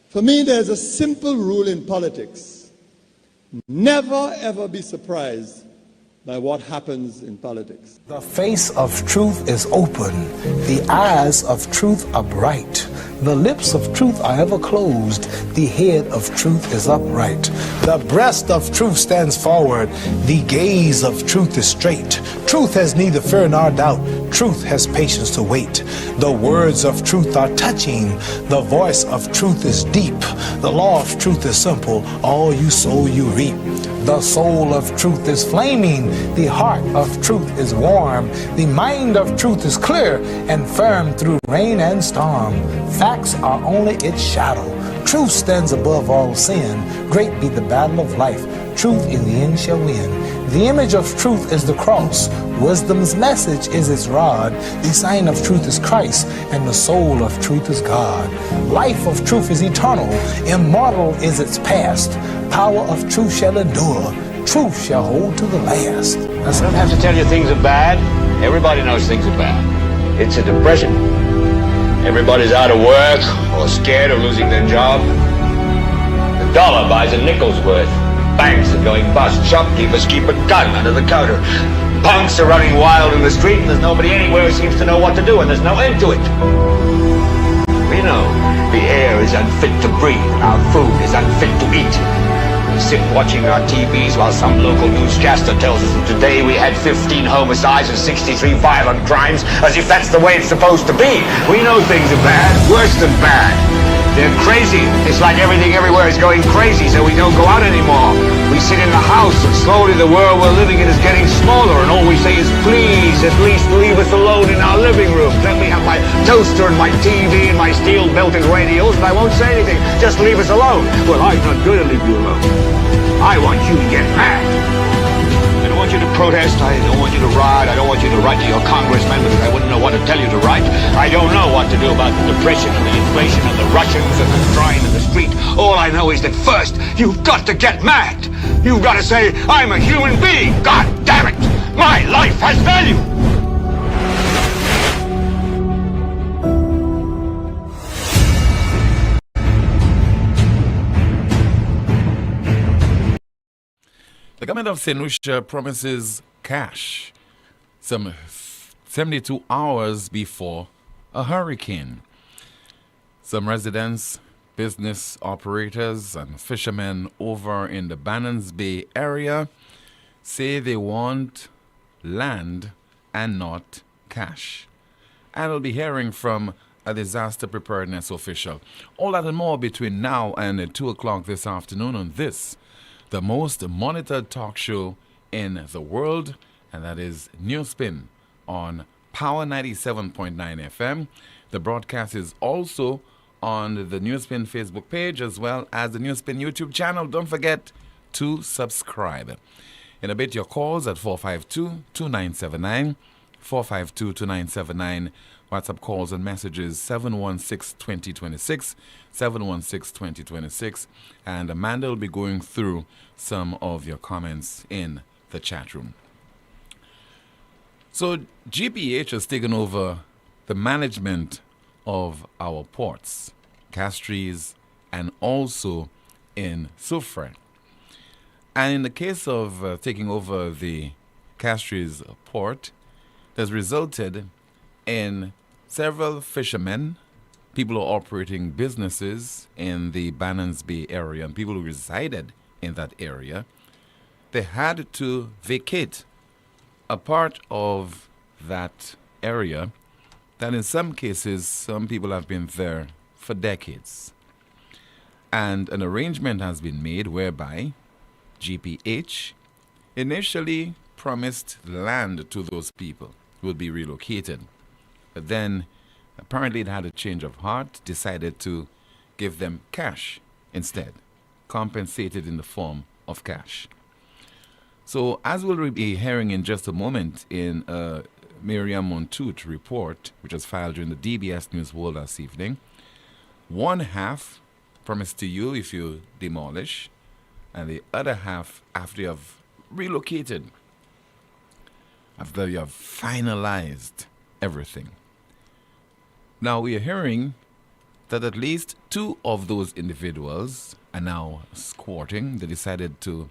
For me, there's a simple rule in politics. Never, ever be surprised by what happens in politics. The face of truth is open. The eyes of truth are bright. The lips of truth are ever closed. The head of truth is upright. The breast of truth stands forward. The gaze of truth is straight. Truth has neither fear nor doubt. Truth has patience to wait. The words of truth are touching. The voice of truth is deep. The law of truth is simple. All you sow, you reap. The soul of truth is flaming. The heart of truth is warm. The mind of truth is clear and firm through rain and storm. Facts are only its shadow. Truth stands above all sin. Great be the battle of life. Truth in the end shall win. The image of truth is the cross. Wisdom's message is its rod. The sign of truth is Christ, and the soul of truth is God. Life of truth is eternal. Immortal is its past. Power of truth shall endure. Truth shall hold to the last. I don't have to tell you things are bad. Everybody knows things are bad. It's a depression. Everybody's out of work or scared of losing their job. The dollar buys a nickel's worth. Banks are going bust. Shopkeepers keep a gun under the counter. Punks are running wild in the street, and there's nobody anywhere who seems to know what to do, and there's no end to it. We know the air is unfit to breathe, and our food is unfit to eat. We sit watching our TVs while some local newscaster tells us that today we had 15 homicides and 63 violent crimes, as if that's the way it's supposed to be. We know things are bad, worse than bad. They're crazy. It's like everything everywhere is going crazy, so we don't go out anymore. We sit in the house, and slowly the world we're living in is getting smaller, and all we say is, please, at least leave us alone in our living room. Let me have my toaster and my TV and my steel-belted radios, and I won't say anything. Just leave us alone. Well, I'm not going to leave you alone. I want you to get mad. I don't want you to protest. I don't want you to riot. I don't want you to write to your congressman because I wouldn't know what to tell you to write. I don't know what to do about the depression and the inflation and the Russians and the crying in the street. All I know is that first, you've got to get mad. You've got to say, I'm a human being. God damn it. My life has value. The government of St. Lucia promises cash some 72 hours before a hurricane. Some residents, business operators, and fishermen over in the Bannons Bay area say they want land and not cash. And we'll be hearing from a disaster preparedness official. All that and more between now and 2 o'clock this afternoon on this, the most monitored talk show in the world, and that is NewsSpin on Power 97.9 FM. The broadcast is also on the NewsSpin Facebook page as well as the NewsSpin YouTube channel. Don't forget to subscribe. In a bit, your calls at 452-2979, 452-2979. WhatsApp calls and messages 716-2026, 716-2026, and Amanda will be going through some of your comments in the chat room. So GPH has taken over the management of our ports, Castries, and also in Sufra. And in the case of taking over the Castries port, has resulted in several fishermen, people who are operating businesses in the Bannons Bay area, and people who resided in that area, they had to vacate a part of that area that in some cases, some people have been there for decades. And an arrangement has been made whereby GPH initially promised land to those people who would be relocated. But then, apparently it had a change of heart, decided to give them cash instead, compensated in the form of cash. So, as we'll be hearing in just a moment in a Miriam Montoute report, which was filed during the DBS News World last evening, one half promised to you if you demolish, and the other half after you have relocated, after you have finalized everything. Now we are hearing that at least 2 of those individuals are now squatting. They decided to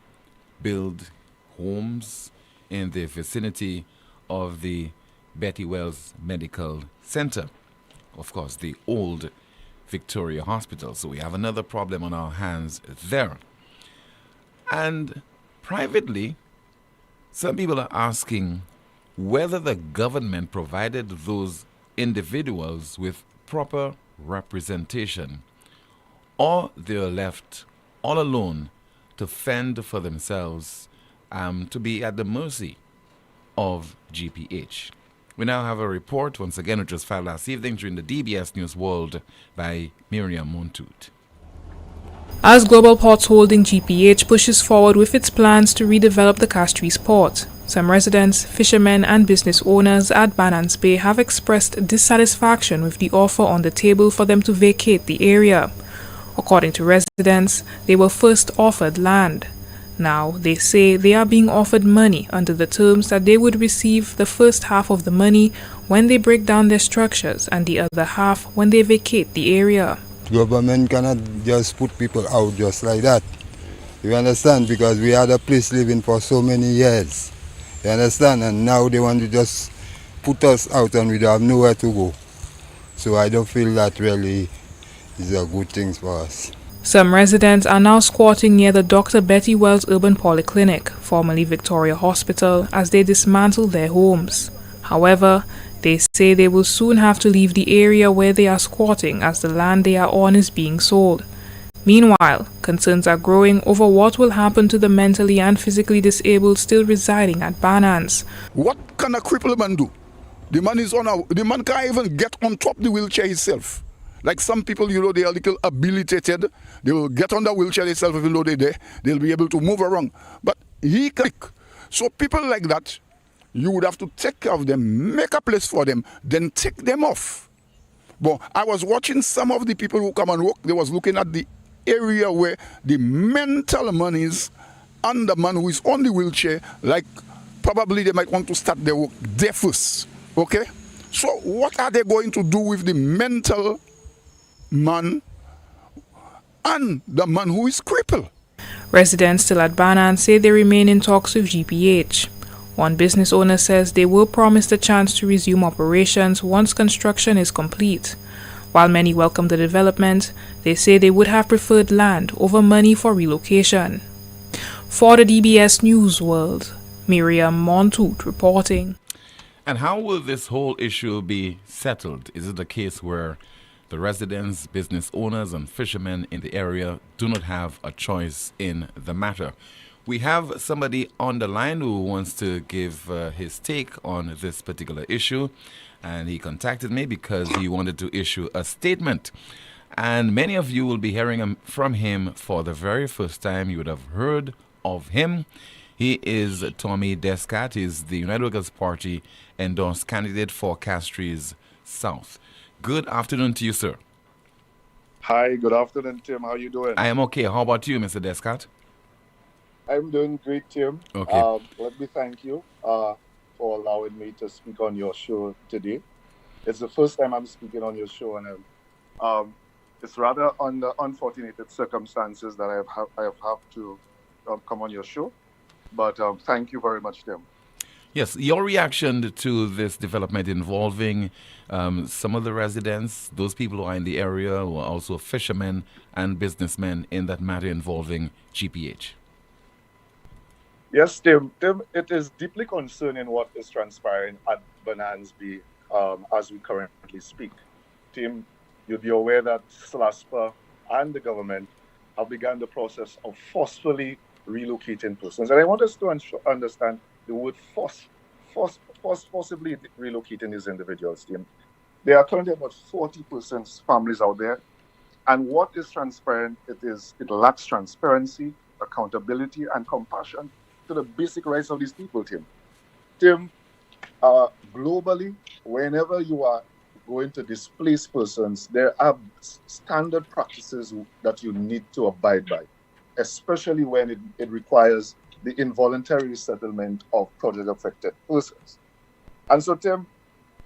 build homes in the vicinity of the Betty Wells Medical Center. Of course, the old Victoria Hospital. So we have another problem on our hands there. And privately, some people are asking whether the government provided those individuals with proper representation, or they're left all alone to fend for themselves, to be at the mercy of GPH. We now have a report, once again, which was filed last evening during the DBS News World by Miriam Montoot. As Global Ports Holding GPH pushes forward with its plans to redevelop the Castries port, some residents, fishermen and business owners at Banans Bay have expressed dissatisfaction with the offer on the table for them to vacate the area. According to residents, they were first offered land. Now, they say they are being offered money under the terms that they would receive the first half of the money when they break down their structures and the other half when they vacate the area. Government cannot just put people out just like that. You understand? Because we had a place living for so many years. You understand? And now they want to just put us out and we don't have nowhere to go. So I don't feel that really is a good thing for us. Some residents are now squatting near the Dr. Betty Wells Urban Polyclinic, formerly Victoria Hospital, as they dismantle their homes. However, they say they will soon have to leave the area where they are squatting as the land they are on is being sold. Meanwhile, concerns are growing over what will happen to the mentally and physically disabled still residing at Banans. What can a crippled man do? The man is the man can't even get on top of the wheelchair itself. Like some people, they are a little habilitated. They will get on the wheelchair itself, even though they'll be able to move around. But he can. So people like that, you would have to take care of them, make a place for them, then take them off. But I was watching some of the people who come and work. They was looking at the area where the mental man is and the man who is on the wheelchair, like probably they might want to start their work there first. Okay? So what are they going to do with the mental man and the man who is crippled? Residents still at Banans say they remain in talks with GPH. One business owner says they will promise the chance to resume operations once construction is complete. While many welcome the development, they say they would have preferred land over money for relocation. For the DBS News World, Miriam Montoot reporting. And how will this whole issue be settled? Is it a case where the residents, business owners and fishermen in the area do not have a choice in the matter? We have somebody on the line who wants to give his take on this particular issue, and he contacted me because he wanted to issue a statement. And many of you will be hearing from him for the very first time. You would have heard of him. He is Tommy Descat. He's the United Workers' Party endorsed candidate for Castries South. Good afternoon to you, sir. Hi, good afternoon, Tim. How are you doing? I am okay. How about you, Mr. Descat? I'm doing great, Tim. Okay. Let me thank you for allowing me to speak on your show today. It's the first time I'm speaking on your show, and it's rather under unfortunate circumstances that I have to come on your show. But thank you very much, Tim. Yes, your reaction to this development involving some of the residents, those people who are in the area, who are also fishermen and businessmen in that matter involving GPH. Yes, Tim. Tim, it is deeply concerning what is transpiring at Banans Bay as we currently speak. Tim, you'll be aware that SLASPA and the government have begun the process of forcefully relocating persons. And I want us to understand the word forcibly relocating these individuals, Tim. There are currently about 40% families out there. And what is transparent, it lacks transparency, accountability, and compassion to the basic rights of these people, Tim. Tim, globally, whenever you are going to displace persons, there are standard practices that you need to abide by, especially when it requires the involuntary resettlement of project-affected persons. And so, Tim,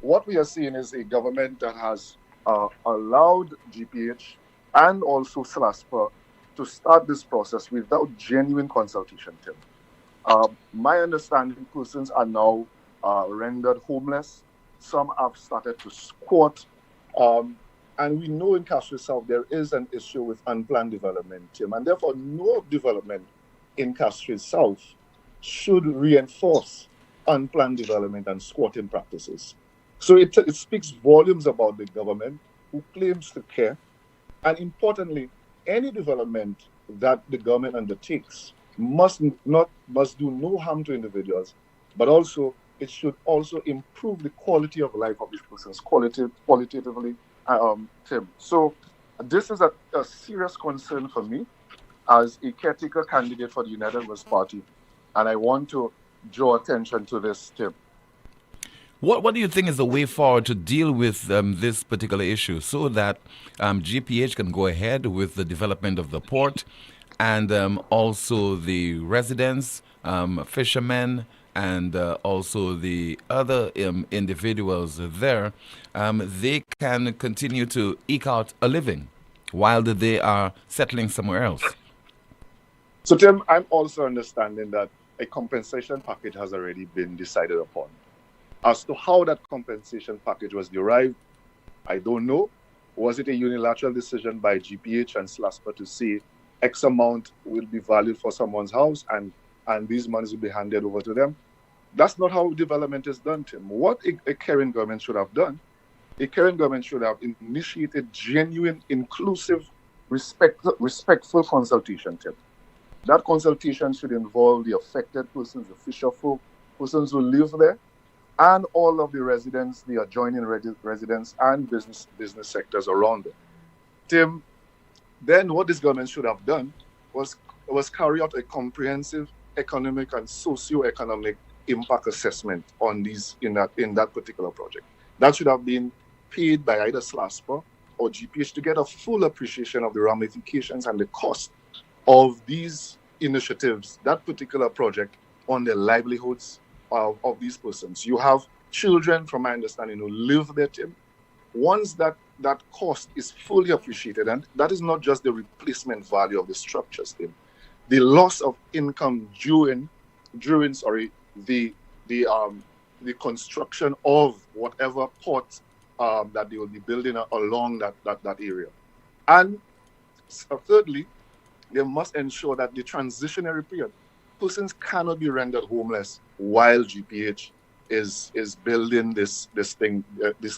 what we are seeing is a government that has allowed GPH and also SLASPA to start this process without genuine consultation, Tim. My understanding, persons are now rendered homeless. Some have started to squat. And we know in Castries South there is an issue with unplanned development, Tim, and therefore no development in Castries South should reinforce unplanned development and squatting practices. So it speaks volumes about the government who claims to care. And importantly, any development that the government undertakes must do no harm to individuals, but also it should also improve the quality of life of these persons qualitatively, Tim. So this is a serious concern for me as a caretaker candidate for the United West Party, and I want to draw attention to this, Tim. What do you think is the way forward to deal with this particular issue so that GPH can go ahead with the development of the port and also the residents, fishermen, and also the other individuals there, they can continue to eke out a living while they are settling somewhere else? So, Tim, I'm also understanding that a compensation package has already been decided upon. As to how that compensation package was derived, I don't know. Was it a unilateral decision by GPH and SLASPA to say X amount will be valued for someone's house and these monies will be handed over to them? That's not how development is done, Tim. What a caring government should have done, a caring government should have initiated genuine, inclusive, respectful consultation, Tim. That consultation should involve the affected persons, the fisher folk, persons who live there, and all of the residents, the adjoining residents and business sectors around it. Tim, then what this government should have done was carry out a comprehensive economic and socio-economic impact assessment on these in that particular project. That should have been paid by either SLASPA or GPH to get a full appreciation of the ramifications and the cost of these initiatives, that particular project, on the livelihoods of these persons. You have children, from my understanding, who live there, Tim. Once that cost is fully appreciated, and that is not just the replacement value of the structures, Tim. The loss of income during the construction of whatever port that they will be building along that area. And thirdly, they must ensure that the transitionary period, persons cannot be rendered homeless while GPH is building this thing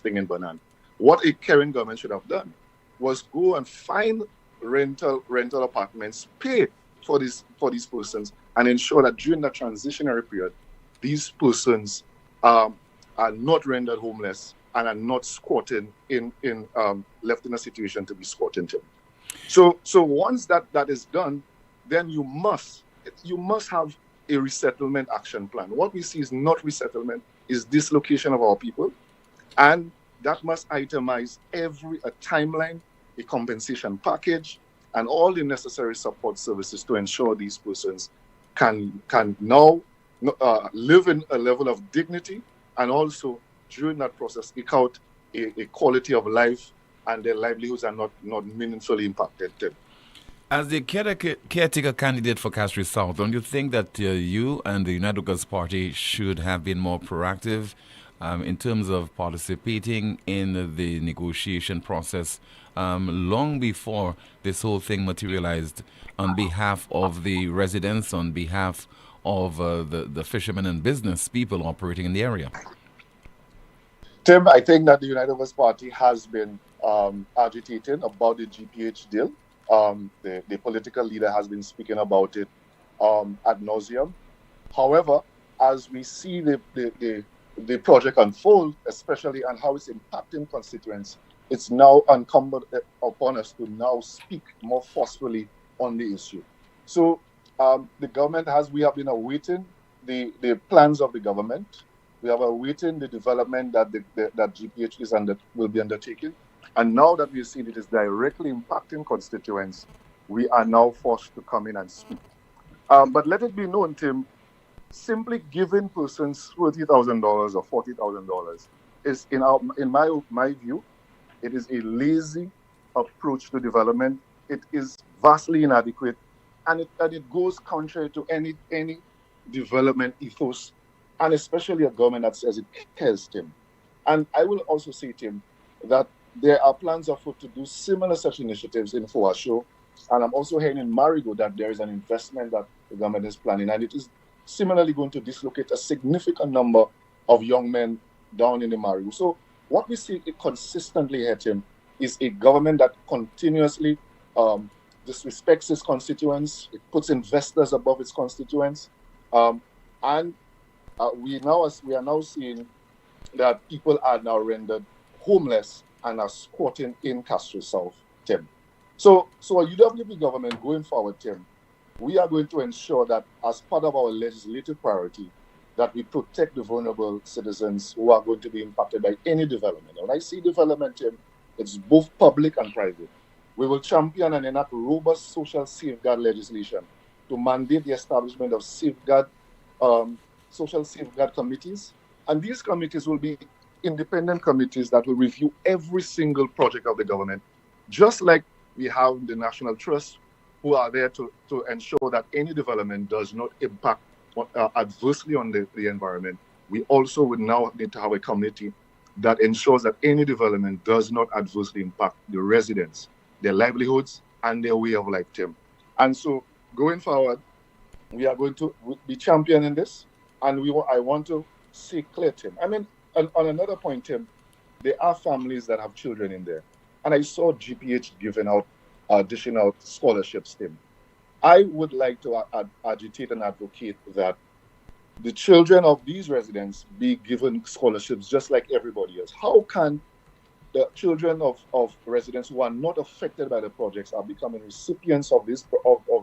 in Banan. What a caring government should have done was go and find rental apartments, pay for these persons, and ensure that during the transitionary period, these persons are not rendered homeless and are not squatting left in a situation to be squatting. So once that is done, then you must have a resettlement action plan. What we see is not resettlement, is dislocation of our people, and that must itemize a timeline, a compensation package, and all the necessary support services to ensure these persons can now live in a level of dignity, and also during that process eke out a quality of life, and their livelihoods are not meaningfully impacted. As the caretaker candidate for Castries South, don't you think that you and the United Workers' Party should have been more proactive in terms of participating in the negotiation process long before this whole thing materialized, on behalf of the residents, on behalf of the fishermen and business people operating in the area? Tim, I think that the United West Party has been agitating about the GPH deal. The political leader has been speaking about it ad nauseum. However, as we see the project unfold, especially and how it's impacting constituents, it's now incumbent upon us to now speak more forcefully on the issue. So the government we have been awaiting the plans of the government. We have awaiting the development that GPH will be undertaking. And now that we've seen it is directly impacting constituents, we are now forced to come in and speak. But let it be known, Tim, simply giving persons $30,000 or $40,000 is, in my view, It is a lazy approach to development. It is vastly inadequate, and it goes contrary to any development ethos, and especially a government that says it cares, Tim. And I will also say, Tim, that there are plans afoot to do similar such initiatives in Foasho, and I'm also hearing in Marigo that there is an investment that the government is planning, and it is similarly going to dislocate a significant number of young men down in the Marigo. So what we see consistently here, Tim, is a government that continuously disrespects its constituents. It puts investors above its constituents, and we are now seeing that people are now rendered homeless and are squatting in Castro South, Tim. So a UWP government going forward, Tim, we are going to ensure that as part of our legislative priority, that we protect the vulnerable citizens who are going to be impacted by any development. When I see development, Tim, it's both public and private. We will champion and enact robust social safeguard legislation to mandate the establishment of social safeguard committees. And these committees will be independent committees that will review every single project of the government, just like we have the National Trust, who are there to ensure that any development does not impact adversely on the environment. We also would now need to have a committee that ensures that any development does not adversely impact the residents, their livelihoods, and their way of life, Tim. And so going forward, we are going to be championing this, and I want to say clear, Tim. I mean, on another point, Tim, there are families that have children in there. And I saw GPH giving out, dishing out scholarships, Tim. I would like to agitate and advocate that the children of these residents be given scholarships just like everybody else. How can the children of residents who are not affected by the projects are becoming recipients of these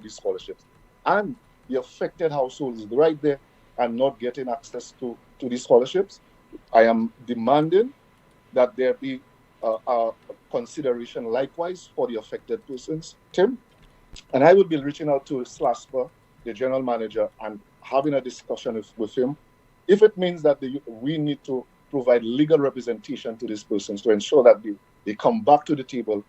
scholarships, and the affected households right there and not getting access to these scholarships? I am demanding that there be a consideration likewise for the affected persons, Tim. And I will be reaching out to Sufra, the general manager, and having a discussion with him. If it means that we need to provide legal representation to these persons to ensure that they come back to the table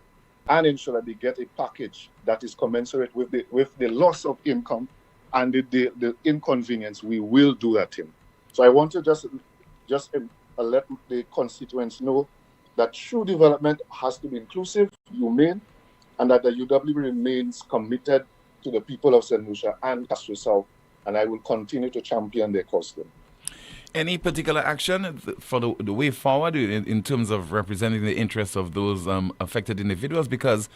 and ensure that they get a package that is commensurate with the loss of income and the inconvenience, we will do that, Tim. So I want to just let the constituents know that true development has to be inclusive, humane, and that the UWP remains committed to the people of St. Lucia and Castro South, and I will continue to champion their cause. Any particular action for the way forward in terms of representing the interests of those affected individuals? Because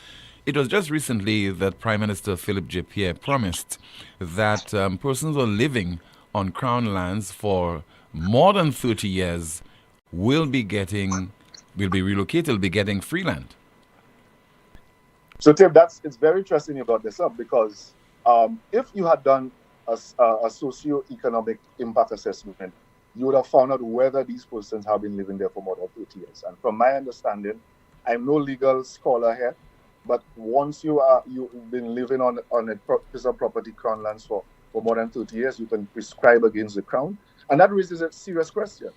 it was just recently that Prime Minister Philip J. Pierre promised that persons who are living on Crown lands for more than 30 years will be relocated, will be getting free land. So, Tim, it's very interesting you brought this up, because if you had done a socio-economic impact assessment, you would have found out whether these persons have been living there for more than 30 years. And from my understanding, I'm no legal scholar here, but once you've been living on a piece of property, Crown lands, for more than 30 years, you can prescribe against the Crown. And that raises a serious question.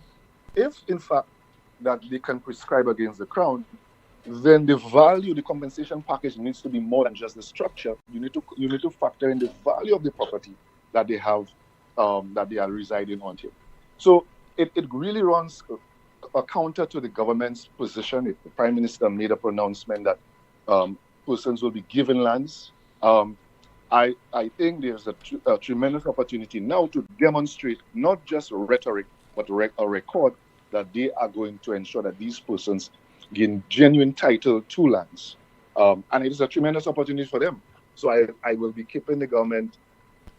If, in fact, that they can prescribe against the Crown, then the compensation package needs to be more than just the structure. You need to factor in the value of the property that they have, that they are residing on here. So it really runs a counter to the government's position. If the Prime Minister made a pronouncement that persons will be given lands, I think there's a tremendous opportunity now to demonstrate not just rhetoric, but a record that they are going to ensure that these persons gain genuine title to lands. And it is a tremendous opportunity for them. So I will be keeping the government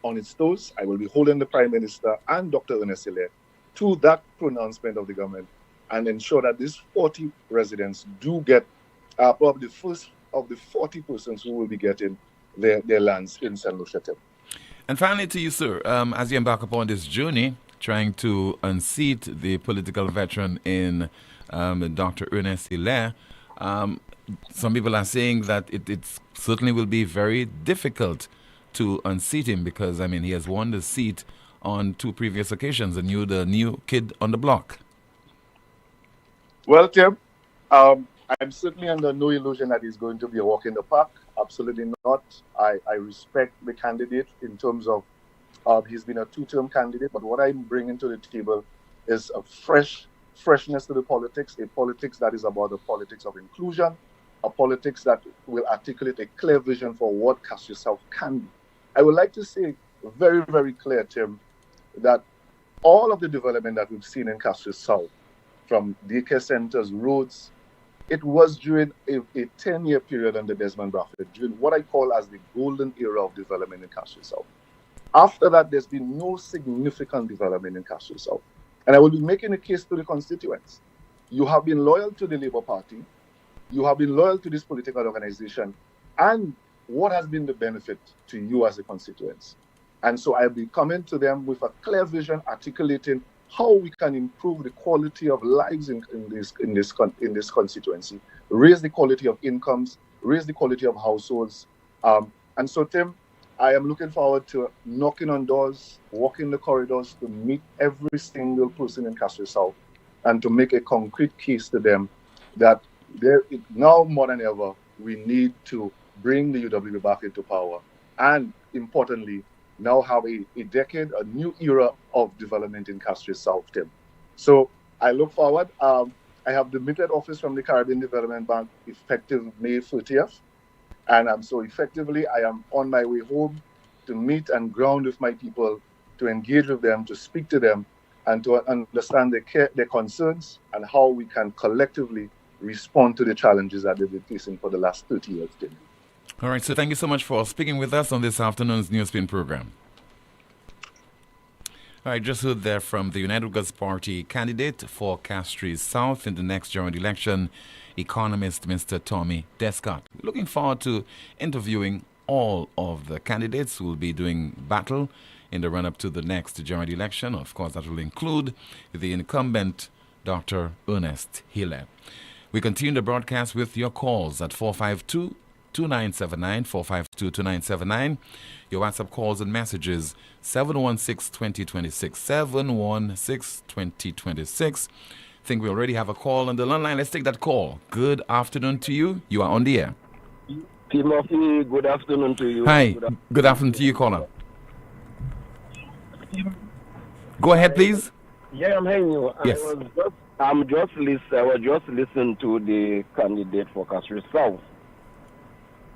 on its toes. I will be holding the Prime Minister and Dr. Ernest Hilaire to that pronouncement of the government and ensure that these 40 residents do get probably the first of the 40 persons who will be getting their lands in St. Lucia. And finally to you, sir, as you embark upon this journey, trying to unseat the political veteran in Dr. Ernest Hilaire, some people are saying that it certainly will be very difficult to unseat him because, I mean, he has won the seat on 2 previous occasions and you're the new kid on the block. Well, Tim, I'm certainly under no illusion that he's going to be a walk in the park. Absolutely not. I respect the candidate in terms of he's been a two-term candidate, but what I'm bringing to the table is a freshness to the politics, a politics that is about the politics of inclusion, a politics that will articulate a clear vision for what Castries South can be. I would like to say very, very clear, Tim, that all of the development that we've seen in Castries South, from daycare centers, roads, it was during a 10-year period under Desmond Bradford, during what I call as the golden era of development in Castries South. After that, there's been no significant development in Castries South. And I will be making a case to the constituents. You have been loyal to the Labour Party. You have been loyal to this political organization. And what has been the benefit to you as a constituents? And so I'll be coming to them with a clear vision, articulating how we can improve the quality of lives in this constituency, raise the quality of incomes, raise the quality of households. And so, Tim, I am looking forward to knocking on doors, walking the corridors to meet every single person in Castries South and to make a concrete case to them that now more than ever, we need to bring the UWB back into power and, importantly, now have a decade, a new era of development in Castries South, Tim. So I look forward. I have demitted office from the Caribbean Development Bank effective May 30th. And so effectively, I am on my way home to meet and ground with my people, to engage with them, to speak to them, and to understand their concerns and how we can collectively respond to the challenges that they've been facing for the last 30 years. All right, so thank you so much for speaking with us on this afternoon's NewsSpin program. All right, just heard there from the United Workers' Party candidate for Castries South in the next general election, economist Mr. Tommy Descott. Looking forward to interviewing all of the candidates who will be doing battle in the run-up to the next general election. Of course, that will include the incumbent Dr. Ernest Hiller. We continue the broadcast with your calls at 452-2979, 452-2979. Your WhatsApp calls and messages, 716-2026, 716-2026. I think we already have a call on the line. Let's take that call. Good afternoon to you. You are on the air. Timothy, good afternoon to you. Hi. Good afternoon to you, caller. Go ahead, please. Yeah, I'm hearing you. Yes. I was just listening to the candidate for Castries South.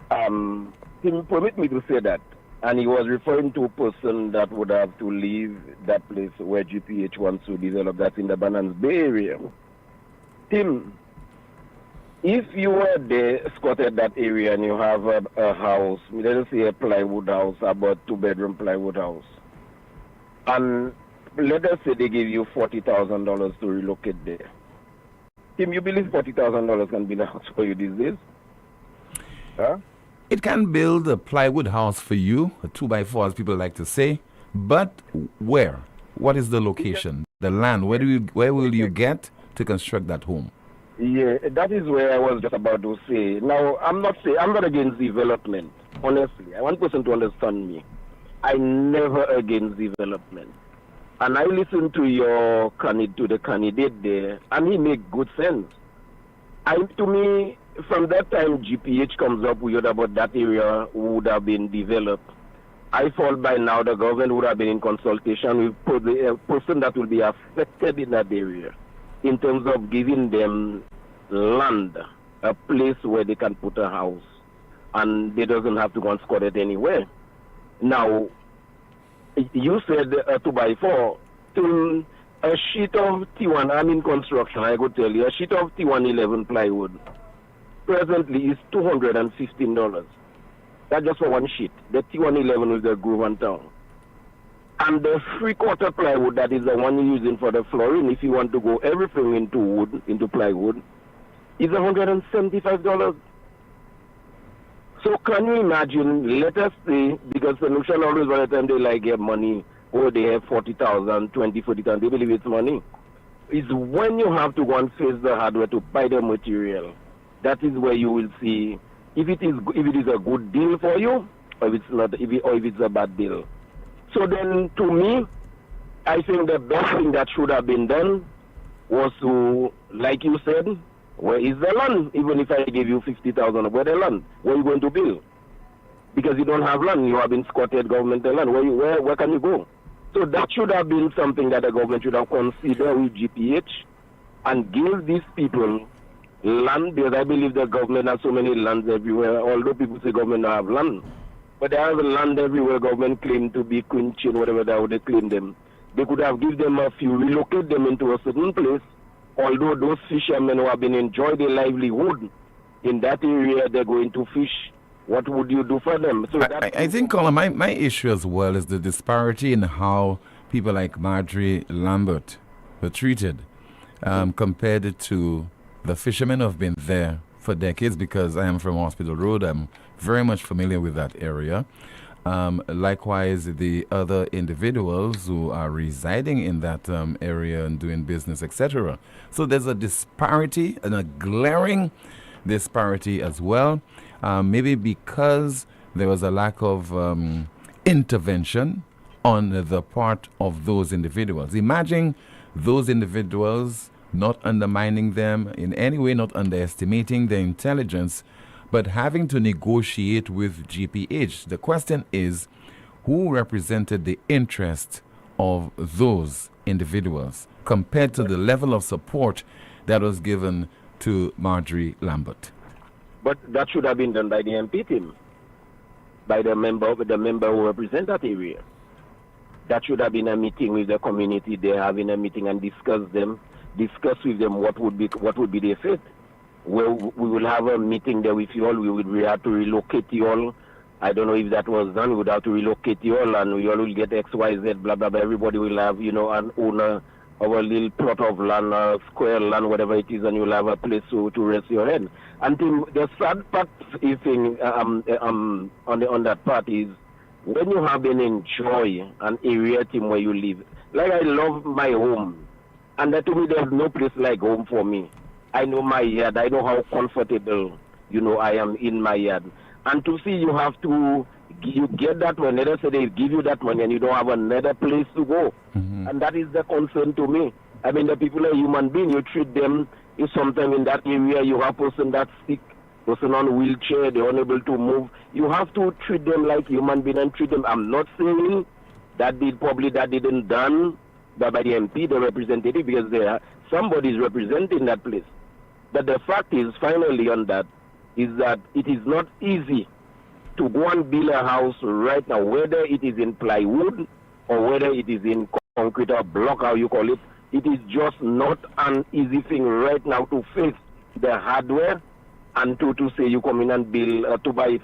Permit me to say that. And he was referring to a person that would have to leave that place where GPH wants to develop, that's in the Banans Bay area. Tim, if you were there, scouted that area and you have a house, let us say a plywood house, about 2-bedroom plywood house, and let us say they give you $40,000 to relocate there. Tim, you believe $40,000 can build a house for you these days? Huh? It can build a plywood house for you, a 2x4 as people like to say, but where? What is the location? The land? Where will you get to construct that home? Yeah, that is where I was just about to say. Now, I'm not against development, honestly. I want person to understand me. I'm never against development. And I listened to the candidate there, and he made good sense. To me, from that time GPH comes up with about that area would have been developed, I thought by now the government would have been in consultation with the person that will be affected in that area in terms of giving them land, a place where they can put a house, and they doesn't have to go and squat it anywhere. Now, you said 2x4. To a sheet of T1, I'm in construction, I could tell you, a sheet of T111 plywood presently is $215. That's just for one sheet. The T111 with the groove and town. And the 3/4 plywood, that is the one you're using for the flooring, if you want to go everything into wood, into plywood, is $175. So can you imagine, let us say, because the notion always by the time they like get money, or they have 40,000, 20, 40,000, they believe it's money. It's when you have to go and face the hardware to buy the material. That is where you will see if it is a good deal for you, or if it's not, if it's a bad deal. So then, to me, I think the best thing that should have been done was to, like you said, Where is the land? Even if I give you 50,000, where the land? Where are you going to build? Because you don't have land, you have been squatted governmental land. Where can you go? So that should have been something that the government should have considered with GPH and give these people land, because I believe the government has so many lands everywhere. Although people say government don't have land, but they have land everywhere. Government claim to be Quinчин, whatever they claim them. They could have given them a few, relocate them into a certain place. Although those fishermen who have been enjoying their livelihood in that area, they're going to fish. What would you do for them? So I think, Colin, my issue as well is the disparity in how people like Marjorie Lambert were treated compared to the fishermen who have been there for decades, because I am from Hospital Road. I'm very much familiar with that area. Likewise, the other individuals who are residing in that area and doing business, etc. So there's a disparity, and a glaring disparity as well. Maybe because there was a lack of intervention on the part of those individuals. Imagine those individuals not undermining them in any way, not underestimating their intelligence, but having to negotiate with GPH. The question is, who represented the interest of those individuals compared to the level of support that was given to Marjorie Lambert? But that should have been done by the MP team, by the member who represent that area. That should have been a meeting with the community. They having a meeting and discuss with them what would be the effect. Well, we will have a meeting there with you all. We have to relocate you all. I don't know if that was done. We would have to relocate you all, and we all will get X, Y, Z, blah, blah, blah. Everybody will have, an owner of a little plot of land, square land, whatever it is, and you'll have a place to rest your head. And the sad part is on that part is when you have been enjoy an area team where you live. Like I love my home, and to me there's no place like home for me. I know my yard. I know how comfortable, I am in my yard. And to see you have to, you get that money, let us say they give you that money and you don't have another place to go. Mm-hmm. And that is the concern to me. I mean, the people are human beings. You treat them, if sometimes in that area you have person that's sick, person on wheelchair, they're unable to move. You have to treat them like human beings and treat them. I'm not saying that didn't done by the MP, the representative, because somebody is representing that place. But the fact is, finally on that, is that it is not easy to go and build a house right now, whether it is in plywood or whether it is in concrete or block, how you call it. It is just not an easy thing right now to face the hardware and to say you come in and build to buy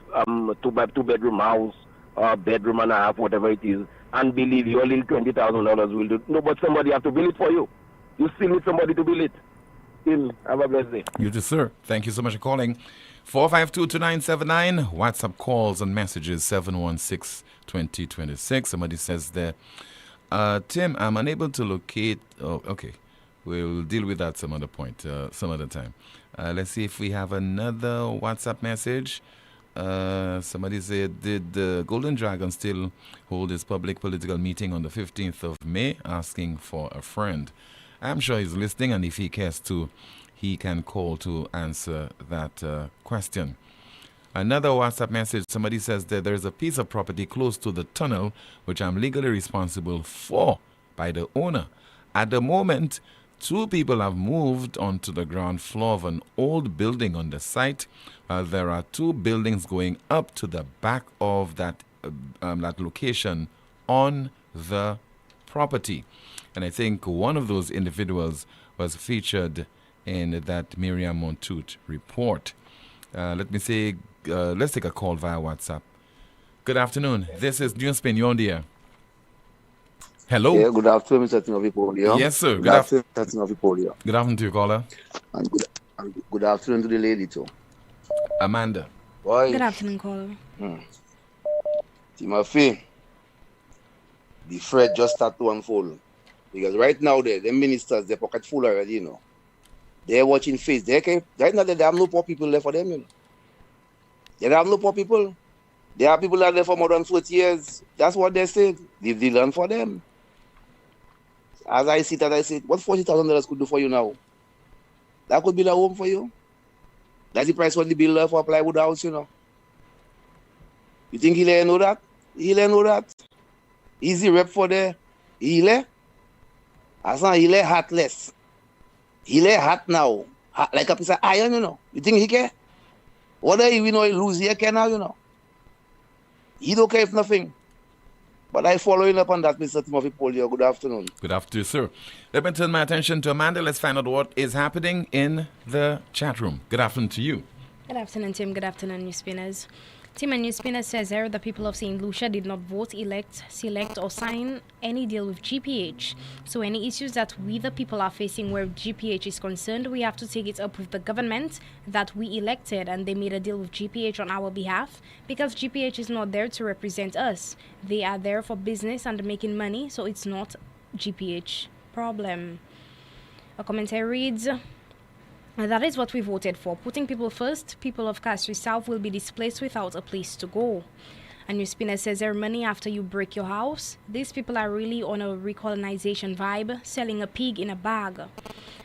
two-bedroom house or bedroom and a half, whatever it is, and believe your little $20,000 will do. No, but somebody have to build it for you. You still need somebody to build it. Still, have a blessed day. You too, sir. Thank you so much for calling. 452-2979. WhatsApp calls and messages 716-2026. Somebody says there, Tim, I'm unable to locate. Oh, okay. We'll deal with that some other point, some other time. Let's see if we have another WhatsApp message. Somebody said, did the Golden Dragon still hold his public political meeting on the 15th of May, asking for a friend? I'm sure he's listening, and if he cares to, he can call to answer that question. Another WhatsApp message, somebody says that there's a piece of property close to the tunnel which I'm legally responsible for by the owner. At the moment, 2 people have moved onto the ground floor of an old building on the site. There are 2 buildings going up to the back of that location on the property. And I think one of those individuals was featured in that Miriam Montoute report. Let's take a call via WhatsApp. Good afternoon. This is NewsSpin. You're on the air. Hello. Yeah, good afternoon, Mr. Tinovi Poleon. Yes, sir. Good afternoon, Mr. Tinovi Poleon. Good afternoon to you, caller. And good afternoon to the lady, too. Amanda. Boy. Good afternoon, caller. Timothy, the threat just start to unfold. Because right now, the ministers, they're pocket full already, They're watching face. Right now, they have no poor people left for them, They have no poor people. There are people that are there for more than 40 years. That's what they said. Leave the land for them. As I said, what $40,000 could do for you now? That could be the home for you. That's the price what the builder for plywood house, You think he'll know that? He'll know that. He's the rep for the healer. As an healer heartless. Healer heart now. Heart like a piece of iron, You think he care? Whether he win or he lose, he care now, He don't care if nothing. But I following up on that, Mr. Timothy Poleon. Good afternoon. Good afternoon, sir. Let me turn my attention to Amanda. Let's find out what is happening in the chat room. Good afternoon to you. Good afternoon, Tim. Good afternoon, NewsSpinners. Tim and NewsSpinner says here the people of St. Lucia did not vote, elect, select, or sign any deal with GPH. So any issues that we the people are facing where GPH is concerned, we have to take it up with the government that we elected, and they made a deal with GPH on our behalf because GPH is not there to represent us. They are there for business and making money, so it's not GPH problem. A commentary reads, that is what we voted for. Putting people first, people of Castries South will be displaced without a place to go. And NewsSpinner says there money after you break your house. These people are really on a recolonization vibe, selling a pig in a bag.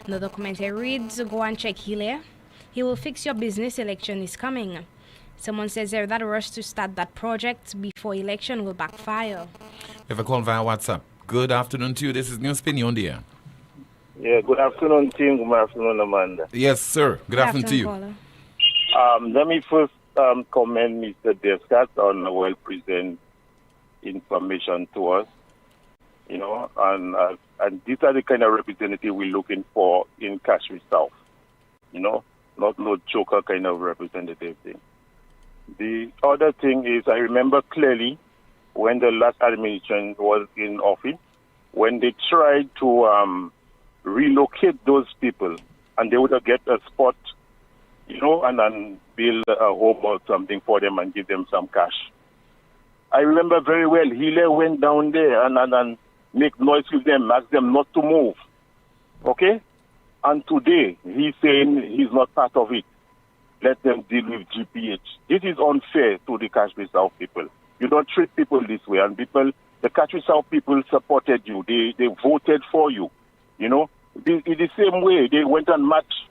Another commentary reads, go and check Hilaire. He will fix your business, election is coming. Someone says there that rush to start that project before election will backfire. We have a call via WhatsApp. Good afternoon to you. This is NewsSpin. You're on the air. Yeah, good afternoon, Tim. Good afternoon, Amanda. Yes, sir. Good afternoon to you. Caller. Let me first commend Mr. Descat on well-present information to us, and these are the kind of representative we're looking for in Castries South, not no joker kind of representative thing. The other thing is I remember clearly when the last administration was in office, when they tried to relocate those people, and they would get a spot, and then build a home or something for them and give them some cash. I remember very well, Hilaire went down there and make noise with them, ask them not to move. Okay? And today, he's saying he's not part of it. Let them deal with GPH. This is unfair to the Castries South people. You don't treat people this way, and the Castries South people supported you. They voted for you. In the same way, they went and marched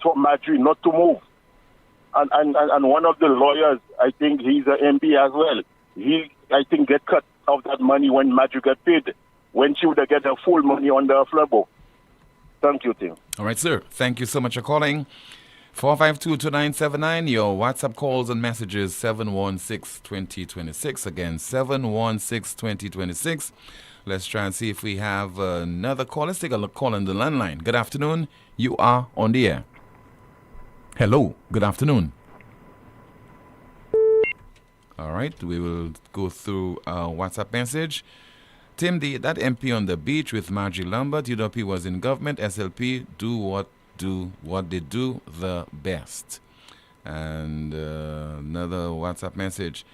for Madrid not to move. And one of the lawyers, I think he's an MP as well, I think, get cut of that money when Madrid got paid, when she would have get her full money on the flabo. Thank you, Tim. All right, sir. Thank you so much for calling. 452-2979, your WhatsApp calls and messages, 716-2026. Again, 716-2026. Let's try and see if we have another call. Let's take a call on the landline. Good afternoon. You are on the air. Hello. Good afternoon. All right. We will go through a WhatsApp message. Tim, that MP on the beach with Margie Lambert, UWP was in government. SLP do what they do the best. And another WhatsApp message.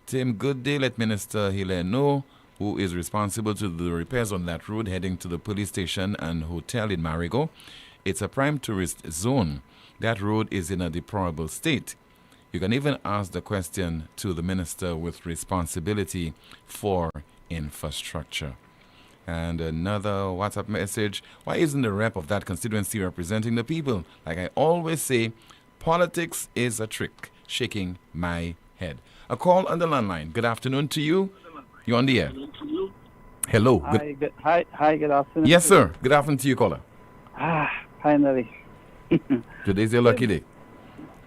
Tim, good day. Let Minister Hilaire know who is responsible to the repairs on that road heading to the police station and hotel in Marigot. It's a prime tourist zone. That road is in a deplorable state. You can even ask the question to the minister with responsibility for infrastructure. And another WhatsApp message. Why isn't the rep of that constituency representing the people? Like I always say, politics is a trick. Shaking my head. A call on the landline. Good afternoon to you. You're on the air. Hello. Hi, good afternoon. Yes, sir. Good afternoon to you, caller. Finally. Today's your lucky day.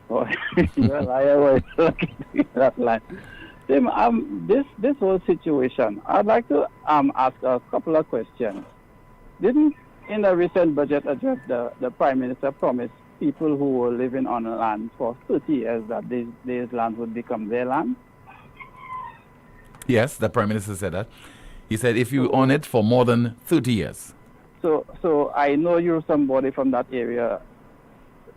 Well, I was lucky that line. Tim, this whole situation, I'd like to ask a couple of questions. Didn't in the recent budget address the Prime Minister promise people who were living on land for 30 years that these lands would become their land? Yes, the Prime Minister said that. He said if you own it for more than 30 years. So I know you're somebody from that area,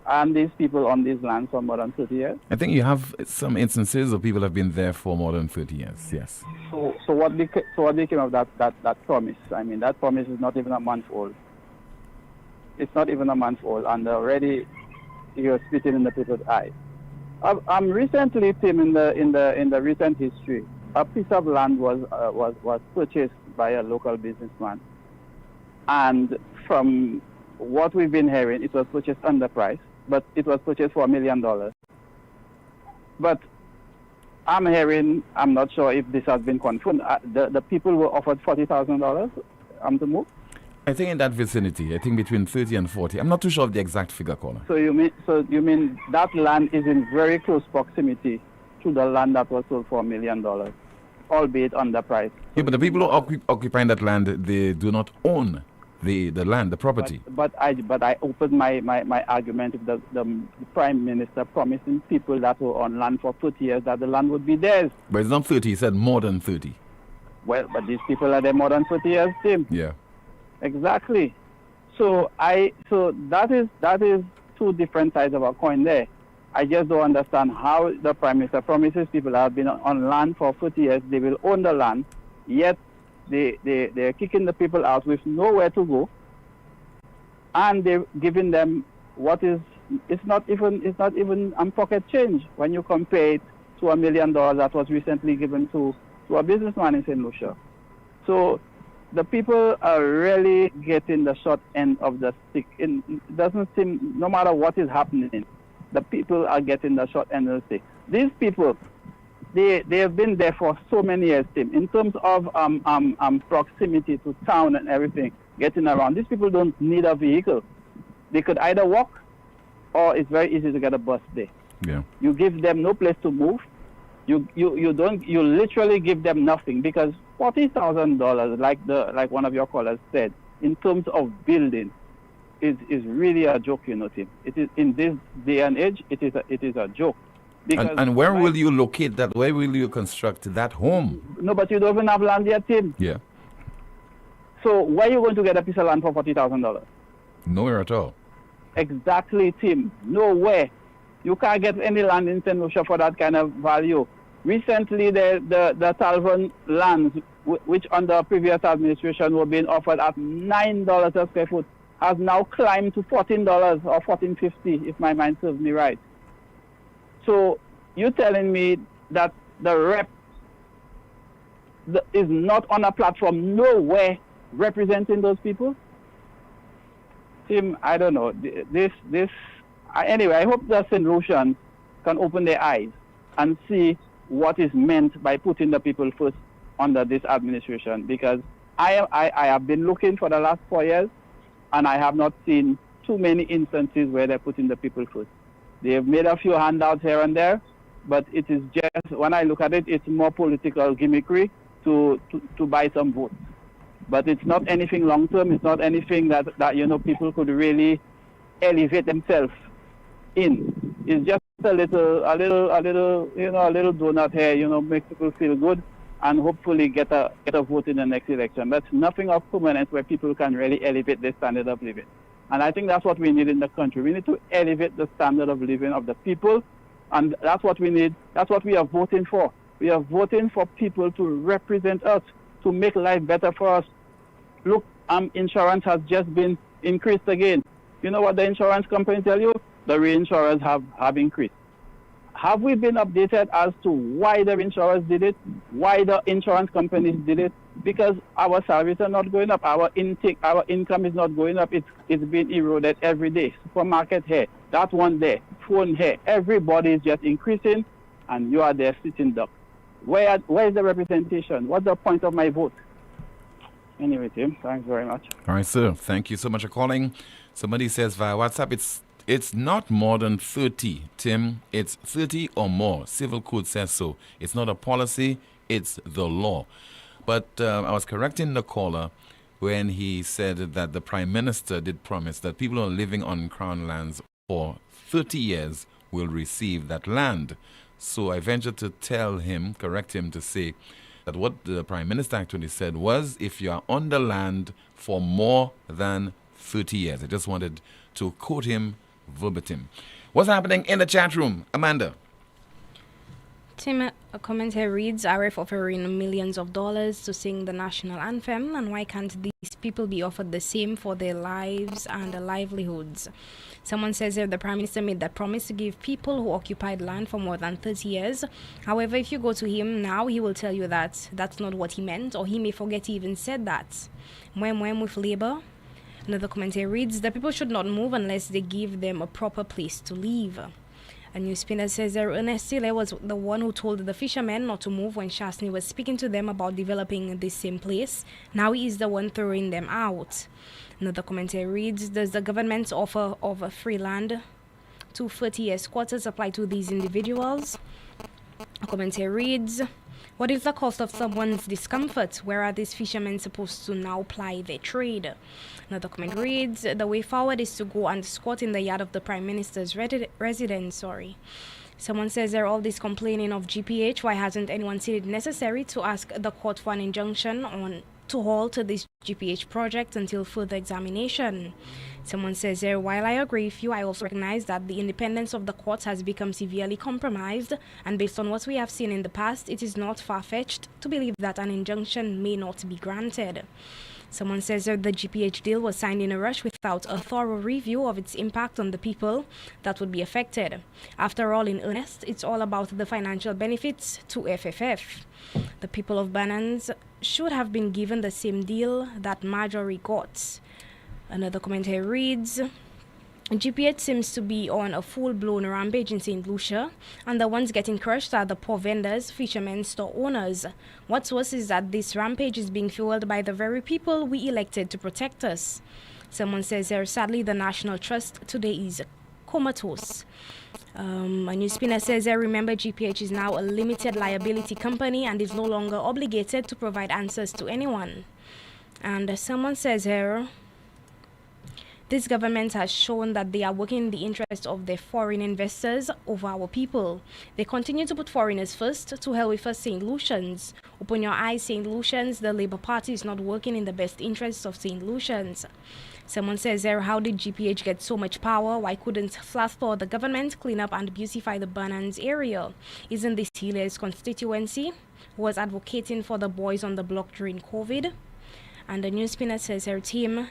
and these people on these lands for more than 30 years? I think you have some instances of people have been there for more than 30 years, yes. So what became of that promise? I mean, that promise is not even a month old. It's not even a month old, and already you're spitting in the people's eye. Recently, Tim, in the recent history, a piece of land was purchased by a local businessman, and from what we've been hearing, it was purchased under price, but it was purchased for $1 million. But I'm hearing, I'm not sure if this has been confirmed, the people were offered $40,000 to move. I think in that vicinity, I think between 30 and 40. I'm not too sure of the exact figure, caller. So you mean that land is in very close proximity to the land that was sold for $1 million, albeit under price. Yeah, but the people who occupying that land, they do not own the land, the property. But I opened my argument with the Prime Minister promising people that were on land for 30 years that the land would be theirs. But it's not 30, he said more than 30. Well, but these people are there more than 30 years, Tim. Yeah. Exactly. So that is two different sides of a coin there. I just don't understand how the Prime Minister promises people that have been on land for 30 years, they will own the land, yet they're kicking the people out with nowhere to go, and they're giving them what is it's not even pocket change when you compare it to $1 million that was recently given to a businessman in St. Lucia. So the people are really getting the short end of the stick. It doesn't seem, no matter what is happening, the people are getting the short end of the stick. These people, they have been there for so many years, Tim. In terms of proximity to town and everything, getting around, these people don't need a vehicle. They could either walk, or it's very easy to get a bus there. Yeah. You give them no place to move. You literally give them nothing, because $40,000, like one of your callers said, in terms of building, is really a joke, Tim. It is, in this day and age, it is a joke. And where will you locate that? Where will you construct that home? No, but you don't even have land yet, Tim. Yeah. So where are you going to get a piece of land for $40,000? Nowhere at all. Exactly, Tim. Nowhere. You can't get any land in St. Lucia for that kind of value. Recently, the Talvon lands, which under previous administration were being offered at $9 a square foot, has now climbed to $14 or $14.50, if my mind serves me right. So you're telling me that the rep is not on a platform nowhere representing those people? Tim, I don't know. Anyway, I hope the St. Lucians can open their eyes and see what is meant by putting the people first under this administration, because I have been looking for the last 4 years, and I have not seen too many instances where they're putting the people first. They have made a few handouts here and there, but it is just, when I look at it, it's more political gimmickry to buy some votes. But it's not anything long term. It's not anything that people could really elevate themselves in. It's just a little donut here, make people feel good, and hopefully get a vote in the next election. That's nothing of permanence where people can really elevate their standard of living. And I think that's what we need in the country. We need to elevate the standard of living of the people, and that's what we need. That's what we are voting for. We are voting for people to represent us, to make life better for us. Look, insurance has just been increased again. You know what the insurance company tell you? The reinsurers have increased. Have we been updated as to why the reinsurers did it? Why the insurance companies did it? Because our salaries are not going up. Our income is not going up. It's being eroded every day. Supermarket here, that one there, phone here. Everybody is just increasing, and you are there sitting duck. Where is the representation? What's the point of my vote? Anyway, Tim, thanks very much. All right, sir. Thank you so much for calling. Somebody says via WhatsApp, it's not more than 30, Tim. It's 30 or more. Civil Code says so. It's not a policy, it's the law. But I was correcting the caller when he said that the Prime Minister did promise that people who are living on Crown lands for 30 years will receive that land. So I ventured to correct him to say that what the Prime Minister actually said was, if you are on the land for more than 30 years. I just wanted to quote him verbatim. What's happening in the chat room, Amanda? Tim, a comment here reads, RF offering millions of dollars to sing the national anthem, and why can't these people be offered the same for their lives and their livelihoods? Someone says here the Prime Minister made that promise to give people who occupied land for more than 30 years. However, if you go to him now, he will tell you that that's not what he meant, or he may forget he even said that. When with Labour, Another commentary reads, the people should not move unless they give them a proper place to live. A NewsSpinner says Ernest Sile was the one who told the fishermen not to move when Shasni was speaking to them about developing this same place. Now he is the one throwing them out. Another commentary reads, does the government's offer of a free land to 30 years quarters apply to these individuals? A commentary reads, what is the cost of someone's discomfort? Where are these fishermen supposed to now ply their trade? Another comment reads, the way forward is to go and squat in the yard of the Prime Minister's residence. Someone says they're all this complaining of GPH. Why hasn't anyone seen it necessary to ask the court for an injunction on to halt this GPH project until further examination? Someone says there, while I agree with you, I also recognize that the independence of the courts has become severely compromised, and based on what we have seen in the past, it is not far-fetched to believe that an injunction may not be granted. Someone says that the GPH deal was signed in a rush without a thorough review of its impact on the people that would be affected. After all, in earnest, it's all about the financial benefits to FFF. The people of Banans should have been given the same deal that Marjorie got. Another commentary reads, GPH seems to be on a full-blown rampage in St. Lucia, and the ones getting crushed are the poor vendors, fishermen, store owners. What's worse is that this rampage is being fueled by the very people we elected to protect us. Someone says there, sadly, the National Trust today is comatose. A NewsSpinner says there, remember GPH is now a limited liability company and is no longer obligated to provide answers to anyone. And someone says here, this government has shown that they are working in the interest of their foreign investors over our people. They continue to put foreigners first. To hell with us, St. Lucians. Open your eyes, St. Lucians. The Labour Party is not working in the best interests of St. Lucians. Someone says there, how did GPH get so much power? Why couldn't Flathor, the government, clean up and beautify the Banans area? Isn't this Hilary's constituency who was advocating for the boys on the block during COVID? And the NewsSpinner says her team,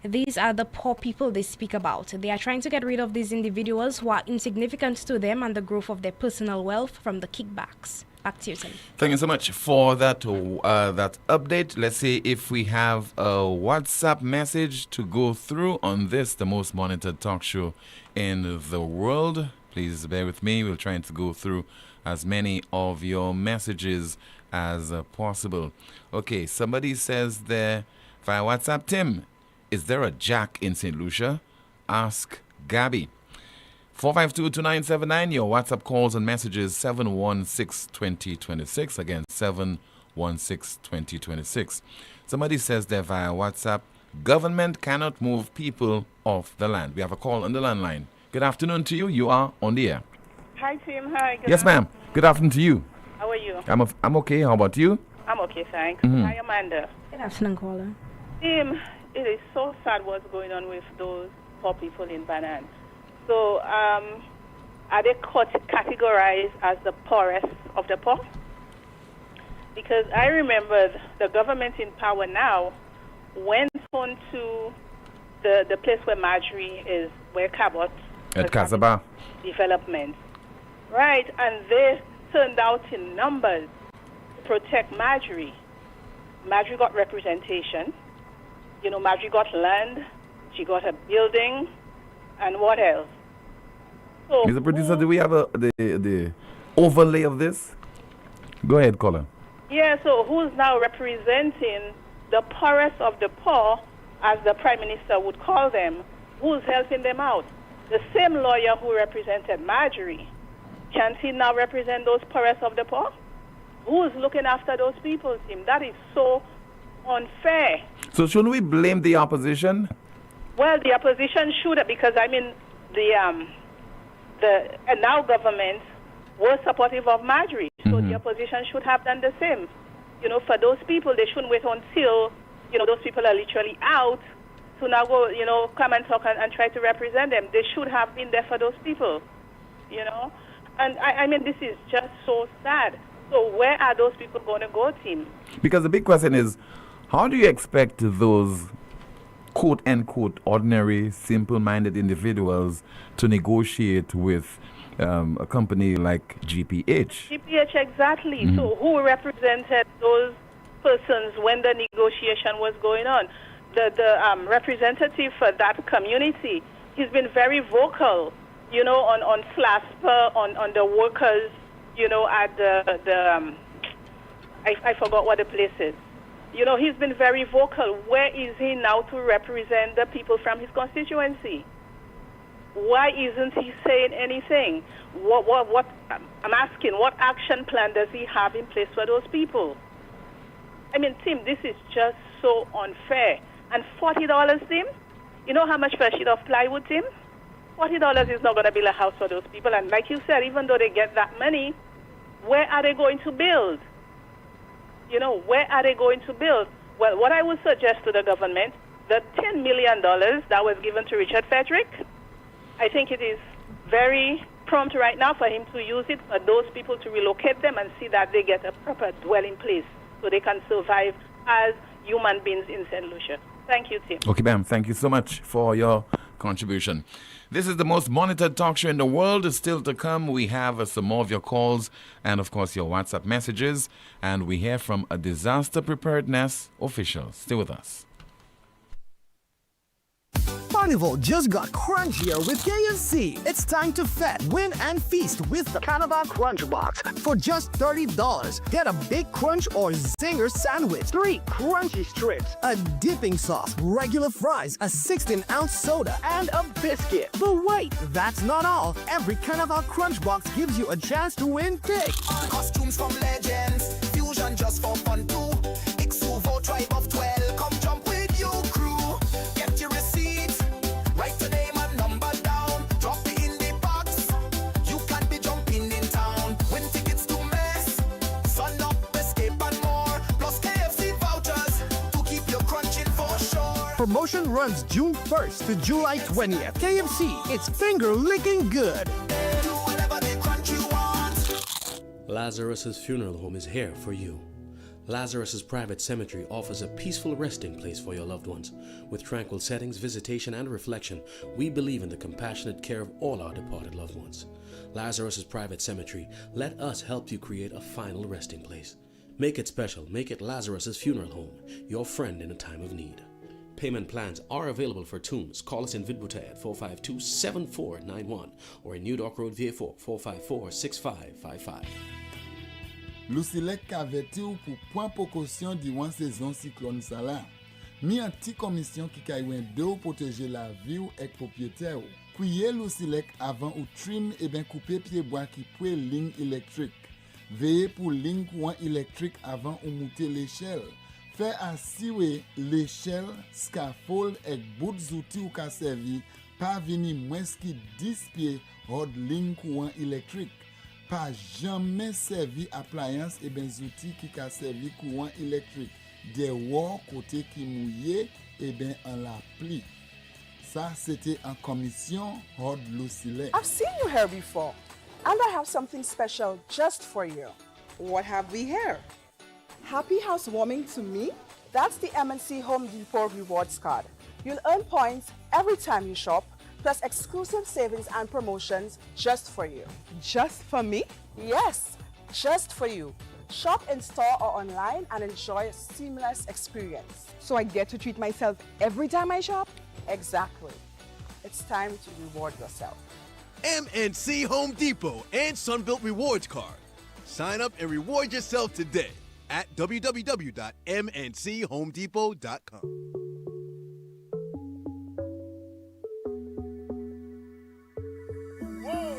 these are the poor people they speak about. They are trying to get rid of these individuals who are insignificant to them and the growth of their personal wealth from the kickbacks. Back to you, Tim. Thank you so much for that update. Let's see if we have a WhatsApp message to go through on this, the most monitored talk show in the world. Please bear with me. We're trying to go through as many of your messages as possible. Okay, somebody says there via WhatsApp, Tim, is there a Jack in St. Lucia? Ask Gabby. 452-2979, your WhatsApp calls and messages 716-2026. Again, 716-2026. Somebody says there via WhatsApp, government cannot move people off the land. We have a call on the landline. Good afternoon to you. You are on the air. Hi, Tim. Hi. Yes, ma'am. Good afternoon to you. How are you? I'm okay. How about you? I'm okay, thanks. Mm-hmm. Hi, Amanda. Good afternoon, caller. Tim, it is so sad what's going on with those poor people in Banan. So, are they categorized as the poorest of the poor? Because I remember the government in power now went on to the place where Marjorie is, where Cabot at Casaba development, right? And they turned out in numbers to protect Marjorie. Marjorie got representation. You know, Marjorie got land, she got a building, and what else? So Mr. Producer, do we have the overlay of this? Go ahead, caller. Yeah, so who's now representing the poorest of the poor, as the Prime Minister would call them? Who's helping them out? The same lawyer who represented Marjorie, can't he now represent those poorest of the poor? Who's looking after those people, Tim? That is so unfair. So shouldn't we blame the opposition? Well, the opposition should, because I mean the now government was supportive of Marjorie, so the opposition should have done the same. You know, for those people, they shouldn't wait until those people are literally out to now go come and talk and try to represent them. They should have been there for those people. And I mean, this is just so sad. So where are those people going to go, Tim? Because the big question is, how do you expect those quote-unquote ordinary, simple-minded individuals to negotiate with a company like GPH? GPH, exactly. So who represented those persons when the negotiation was going on? representative for that community, he's been very vocal, you know, on SLASPA, on the workers, you know, at I forgot what the place is. You know, he's been very vocal. Where is he now to represent the people from his constituency? Why isn't he saying anything? What I'm asking, what action plan does he have in place for those people? I mean, Tim, this is just so unfair. And $40, Tim? You know how much for a sheet of plywood, Tim? $40 is not going to build a house for those people. And like you said, even though they get that money, where are they going to build? You know, where are they going to build? Well, what I would suggest to the government, the $10 million that was given to Richard Frederick, I think it is very prompt right now for him to use it for those people to relocate them and see that they get a proper dwelling place so they can survive as human beings in St. Lucia. Thank you, Tim. Okay, ma'am. Thank you so much for your contribution. This is the most monitored talk show in the world. Is still to come. We have some more of your calls and, of course, your WhatsApp messages. And we hear from a disaster preparedness official. Stay with us. Carnival just got crunchier with KFC. It's time to fed, win, and feast with the Carnival Crunch Box. For just $30, get a Big Crunch or Zinger sandwich, 3 crunchy strips, a dipping sauce, regular fries, a 16-ounce soda, and a biscuit. But wait, that's not all. Every Carnival Crunch Box gives you a chance to win big. Costumes from legends, fusion just for fun too. Ixuvo tribe of 12, come jump with your crew. Get your receipts. Write your name and number down. Drop it in the box. You can be jumping in town. Win tickets to mess. Sun up, escape and more. Plus KFC vouchers to keep you crunching for sure. Promotion runs June 1st to July 20th. KFC, it's finger licking good. Do whatever they crunch you want. Lazarus's Funeral Home is here for you. Lazarus's Private Cemetery offers a peaceful resting place for your loved ones. With tranquil settings, visitation, and reflection, we believe in the compassionate care of all our departed loved ones. Lazarus's Private Cemetery, let us help you create a final resting place. Make it special. Make it Lazarus's Funeral Home, your friend in a time of need. Payment plans are available for tombs. Call us in Vidbuta at 452-7491 or in New Dock Road, VA4, 454-6555. Lucilec aveti ou pour point précaution durant saison cyclone ça là. Mi un petit commission qui kaywen de ou protéger la vie ou ek propriétaire ou. Priez Lucilec avant ou trim et ben couper pied bois qui pou ligne électrique. Veillez pour ligne courant électrique avant ou monter l'échelle. Fait assurer l'échelle, scaffold et bout zouti ou ka servi pas vini moins qui 10 pieds hors ligne courant électrique. Pas jamais servi appliance et ben outils qui ka servi courant électrique. Des wall côté qui mouillé et ben en la pli. Ça c'était en commission hors Lucilec. I've seen you here before, and I have something special just for you. What have we here? Happy housewarming to me? That's the MNC Home Depot Rewards Card. You'll earn points every time you shop, plus exclusive savings and promotions just for you. Just for me? Yes, just for you. Shop in store or online and enjoy a seamless experience. So I get to treat myself every time I shop? Exactly. It's time to reward yourself. MNC Home Depot and Sunbelt Rewards Card. Sign up and reward yourself today at www.mnchomedepot.com.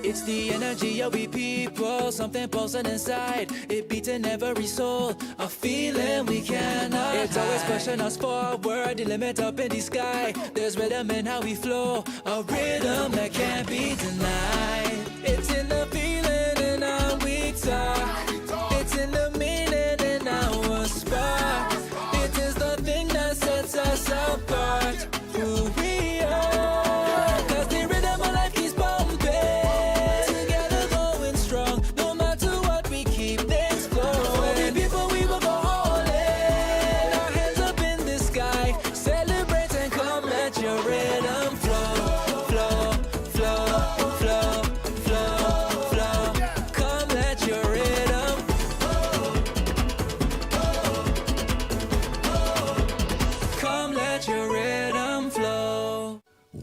It's the energy of we people, something pulsing inside. It beats in every soul, a feeling we cannot It's always pushing us forward, the limit up in the sky. There's rhythm in how we flow, a rhythm that can't be denied. It's in the feeling in how we talk. It's in the meaning in our spark. It is the thing that sets us apart. Who we are, 'cause the rhythm of life keeps bumping.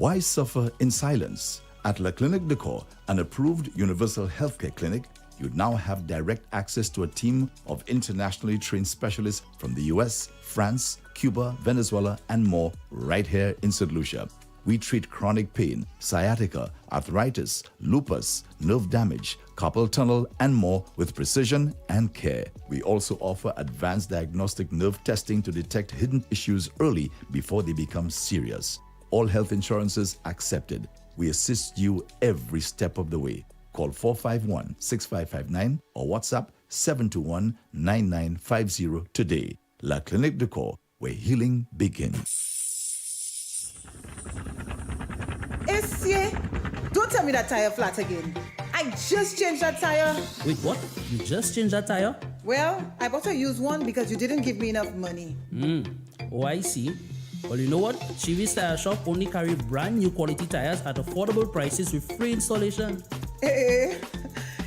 Why suffer in silence? At La Clinique de Corps, an approved universal healthcare clinic, you now have direct access to a team of internationally trained specialists from the US, France, Cuba, Venezuela, and more right here in St. Lucia. We treat chronic pain, sciatica, arthritis, lupus, nerve damage, carpal tunnel, and more with precision and care. We also offer advanced diagnostic nerve testing to detect hidden issues early before they become serious. All health insurances accepted. We assist you every step of the way. Call 451-6559 or WhatsApp 721-9950 today. La Clinique de Corps, where healing begins. Essie, don't tell me that tire flat again. I just changed that tire. Wait, what? You just changed that tire? Well, I bought a used one because you didn't give me enough money. Oh, I see. Well, you know what? Chivi's Tire Shop only carry brand new quality tires at affordable prices with free installation. Hey,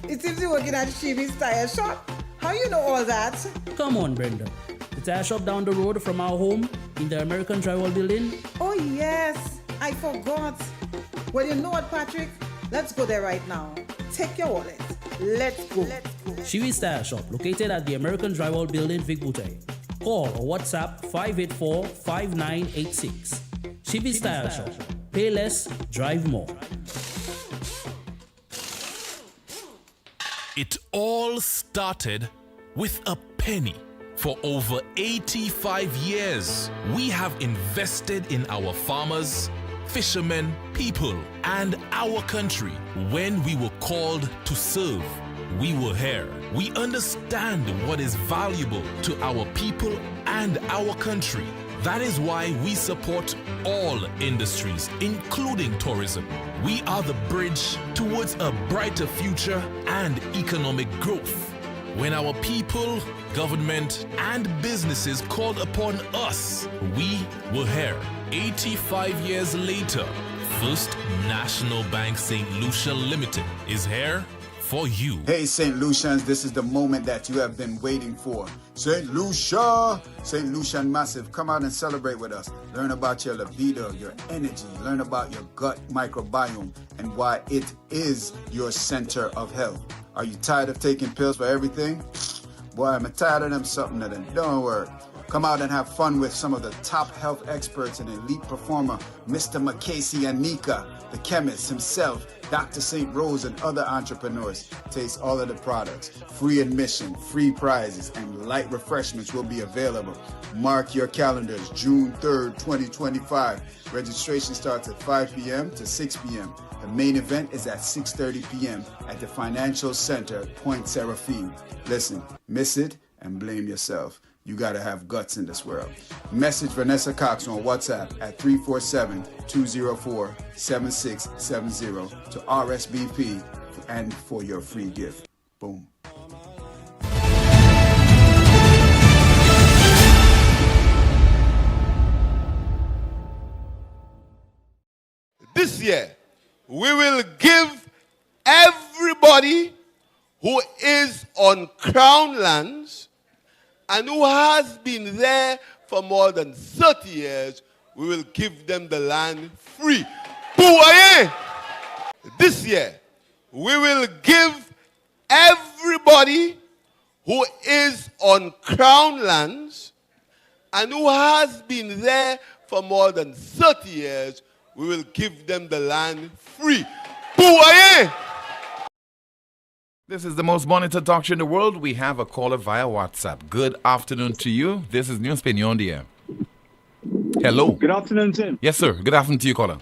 it seems you're working at Chivi's Tire Shop. How you know all that? Come on, Brenda. The tire shop down the road from our home in the American Drywall Building. Oh, yes. I forgot. Well, you know what, Patrick? Let's go there right now. Take your wallet. Let's go. Chivi's Tire Shop, located at the American Drywall Building, Vic Bouteille. Call or WhatsApp 584-5986. Chivi's Tire Shop. Pay less, drive more. It all started with a penny. For over 85 years, we have invested in our farmers, fishermen, people, and our country. When we were called to serve, we were here. We understand what is valuable to our people and our country. That is why we support all industries, including tourism. We are the bridge towards a brighter future and economic growth. When our people, government, and businesses called upon us, we were here. 85 years later, First National Bank St. Lucia Limited is here for you. Hey St. Lucians, this is the moment that you have been waiting for. St. Lucia! St. Lucian Massive, come out and celebrate with us. Learn about your libido, your energy, learn about your gut microbiome and why it is your center of health. Are you tired of taking pills for everything? Boy, I'm tired of them something that don't work. Come out and have fun with some of the top health experts and elite performer, Mr. McCasey and Nika, the chemist himself, Dr. St. Rose, and other entrepreneurs. Taste all of the products. Free admission, free prizes, and light refreshments will be available. Mark your calendars, June 3rd, 2025. Registration starts at 5 p.m. to 6 p.m. The main event is at 6:30 p.m. at the Financial Center, Point Seraphine. Listen, miss it and blame yourself. You gotta have guts in this world. Message Vanessa Cox on WhatsApp at 347-204-7670 to RSVP and for your free gift. Boom. This year, we will give everybody who is on Crown lands and who has been there for more than 30 years, we will give them the land free. Bouaye! This year, we will give everybody who is on Crown lands and who has been there for more than 30 years, we will give them the land free. Bouaye! This is the most monitored talk show in the world. We have a caller via WhatsApp. Good afternoon to you. This is NewsSpin. You're on the air. Hello. Good afternoon, Tim. Yes, sir. Good afternoon to you, caller.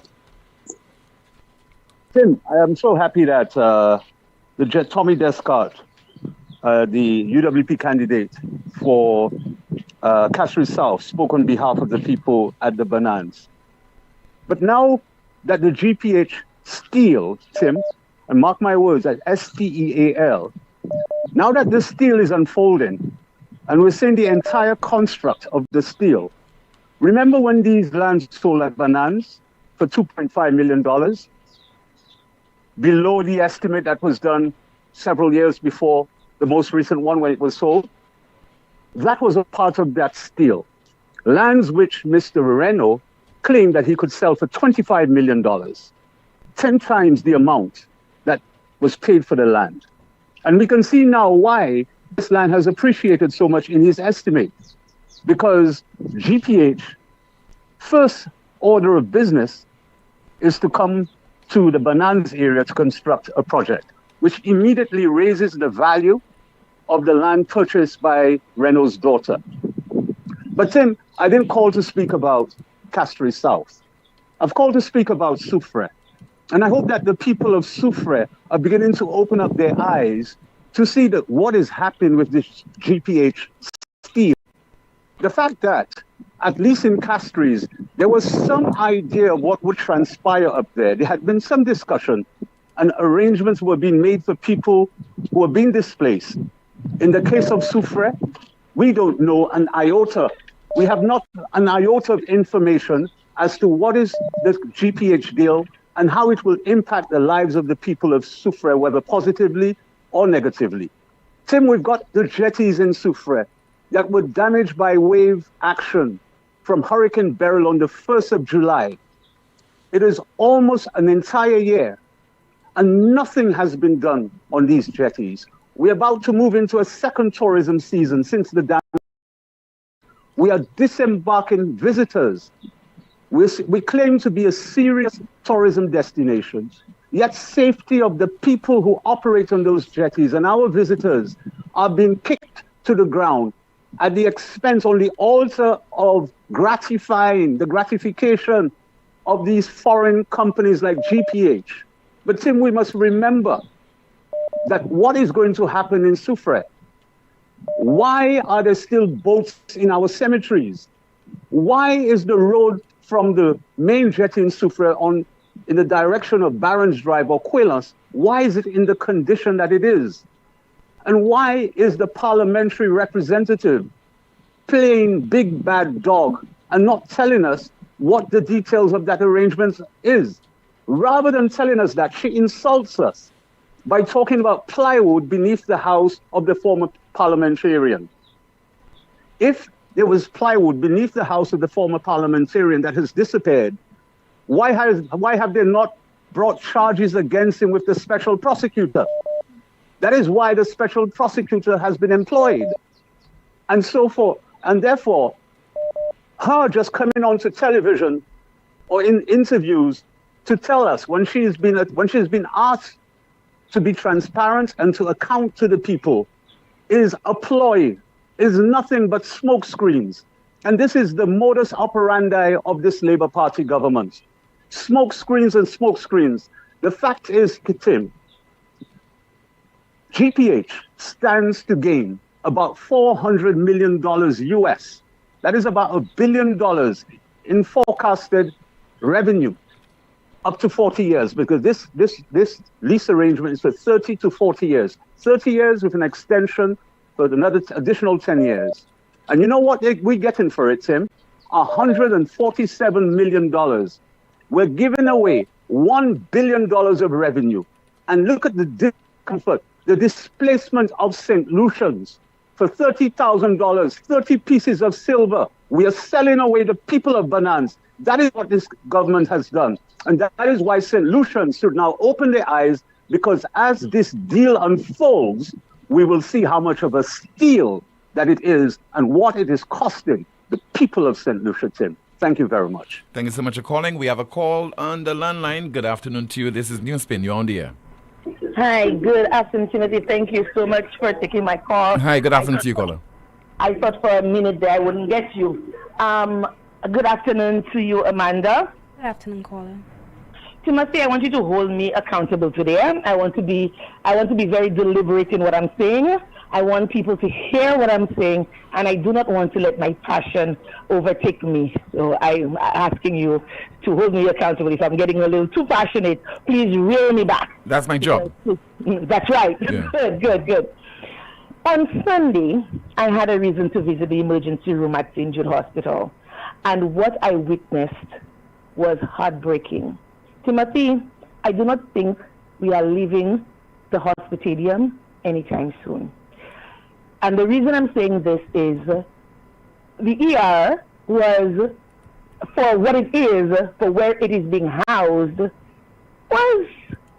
Tim, I am so happy that Tommy Descartes, the UWP candidate for Castries South, spoke on behalf of the people at the Bananas. But now that the GPH steal, Tim, and mark my words, at STEAL, now that this steal is unfolding, and we're seeing the entire construct of the steal, remember when these lands sold at Bananas for $2.5 million? Below the estimate that was done several years before the most recent one when it was sold? That was a part of that steal. Lands which Mr. Reno claimed that he could sell for $25 million, 10 times the amount that was paid for the land. And we can see now why this land has appreciated so much in his estimates, because GPH, first order of business is to come to the Bonanza area to construct a project, which immediately raises the value of the land purchased by Renault's daughter. But Tim, I didn't call to speak about Castries South. I've called to speak about Sufra. And I hope that the people of Sufra are beginning to open up their eyes to see that what is happening with this GPH steel. The fact that, at least in Castries, there was some idea of what would transpire up there. There had been some discussion and arrangements were being made for people who were being displaced. In the case of Sufra, we don't know an iota. We have not an iota of information as to what is the GPH deal and how it will impact the lives of the people of Sufra, whether positively or negatively. Tim, we've got the jetties in Sufra that were damaged by wave action from Hurricane Beryl on the 1st of July. It is almost an entire year, and nothing has been done on these jetties. We're about to move into a second tourism season since the damage. We are disembarking visitors. We claim to be a serious tourism destination, yet safety of the people who operate on those jetties and our visitors are being kicked to the ground at the expense, on the altar of gratifying the gratification of these foreign companies like GPH. But Tim, we must remember that what is going to happen in Sufra? Why are there still boats in our cemeteries? Why is the road from the main jetty in Sufra in the direction of Barron's Drive or Quillas, why is it in the condition that it is? And why is the parliamentary representative playing big bad dog and not telling us what the details of that arrangement is? Rather than telling us that, she insults us by talking about plywood beneath the house of the former parliamentarian. If there was plywood beneath the house of the former parliamentarian that has disappeared, why have they not brought charges against him with the special prosecutor? That is why the special prosecutor has been employed, and so forth. And therefore, her just coming onto television or in interviews to tell us when she's been asked to be transparent and to account to the people is a ploy, is nothing but smoke screens. And this is the modus operandi of this Labour Party government. Smoke screens and smoke screens. The fact is, Tim, GPH stands to gain about $400 million US. That is about $1 billion in forecasted revenue up to 40 years, because this lease arrangement is for 30 to 40 years. 30 years with an extension for another additional 10 years. And you know what we're getting for it, Tim? $147 million. We're giving away $1 billion of revenue. And look at the discomfort, the displacement of St. Lucians. For $30,000, 30 pieces of silver, we are selling away the people of Bonanza. That is what this government has done. And that is why St. Lucians should now open their eyes, because as this deal unfolds, we will see how much of a steal that it is and what it is costing the people of St. Lucia, Tim. Thank you very much. Thank you so much for calling. We have a call on the landline. Good afternoon to you. This is NewsSpin. You're on the air. Hi, good afternoon, Timothy. Thank you so much for taking my call. Hi, good afternoon to you, caller. I thought for a minute there I wouldn't get you. Good afternoon to you, Amanda. Good afternoon, caller. Timothy, I want you to hold me accountable today. I want to be very deliberate in what I'm saying. I want people to hear what I'm saying, and I do not want to let my passion overtake me. So I'm asking you to hold me accountable. If I'm getting a little too passionate, please reel me back. That's my job. That's right. Yeah. Good. On Sunday, I had a reason to visit the emergency room at St. Jude Hospital, and what I witnessed was heartbreaking. Timothy, I do not think we are leaving the hospitalium anytime soon. And the reason I'm saying this is the ER was for what it is, for where it is being housed, was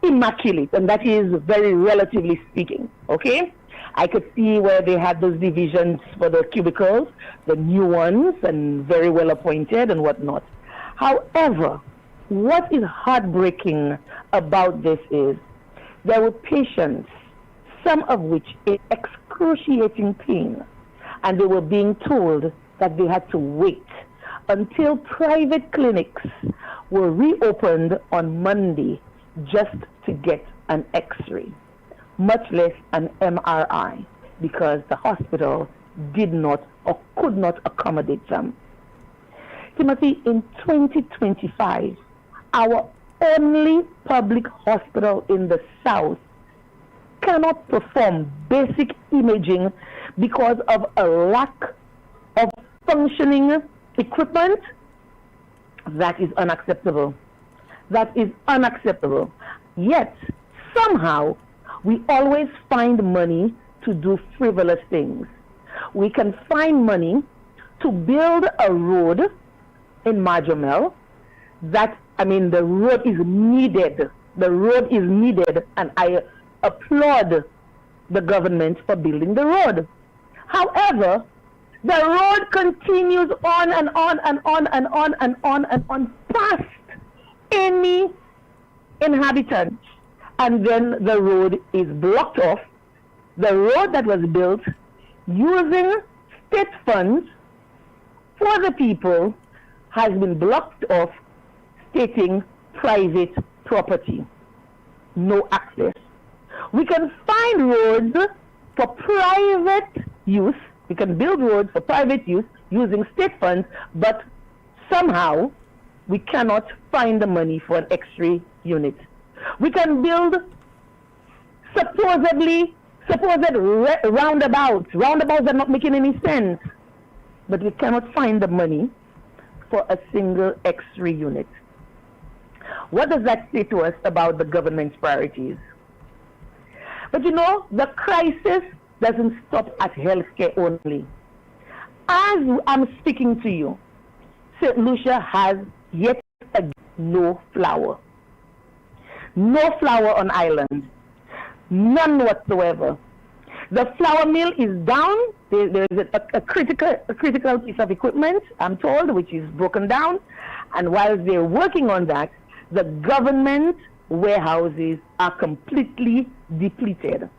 immaculate, and that is very relatively speaking, okay? I could see where they had those divisions for the cubicles, the new ones, and very well appointed and whatnot. However, what is heartbreaking about this is there were patients, some of which in excruciating pain, and they were being told that they had to wait until private clinics were reopened on Monday just to get an X-ray, much less an MRI, because the hospital did not or could not accommodate them. Timothy, in 2025, our only public hospital in the South cannot perform basic imaging because of a lack of functioning equipment. That is unacceptable. That is unacceptable. Yet, somehow, we always find money to do frivolous things. We can find money to build a road in Majomel that, the road is needed. The road is needed, and I applaud the government for building the road. However, the road continues on and on and on and on and on and on past any inhabitant, and then the road is blocked off. The road that was built using state funds for the people has been blocked off, stating private property, no access. We can find roads for private use. We can build roads for private use using state funds, but somehow we cannot find the money for an X-ray unit. We can build supposed roundabouts are not making any sense, but we cannot find the money for a single X-ray unit. What does that say to us about the government's priorities? But the crisis doesn't stop at healthcare only. As I'm speaking to you, St. Lucia has yet again no flour. No flour on island. None whatsoever. The flour mill is down. There is a critical piece of equipment, I'm told, which is broken down. And while they're working on that, the government warehouses are completely depleted.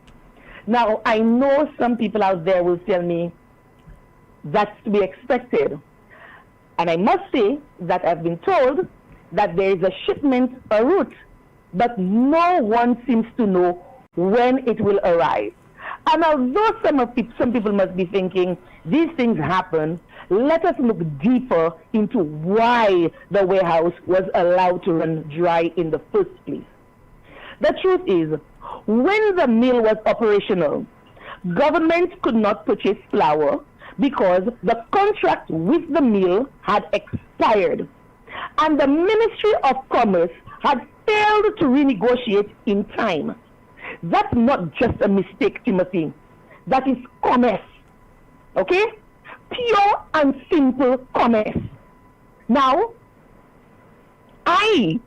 Now, I know some people out there will tell me that's to be expected. And I must say that I've been told that there is a shipment en route, but no one seems to know when it will arrive. And although some people must be thinking these things happen, let us look deeper into why the warehouse was allowed to run dry in the first place. The truth is, when the mill was operational, government could not purchase flour because the contract with the mill had expired, and the Ministry of Commerce had failed to renegotiate in time. That's not just a mistake, Timothy. That is commerce. Okay? Pure and simple commerce. Now, I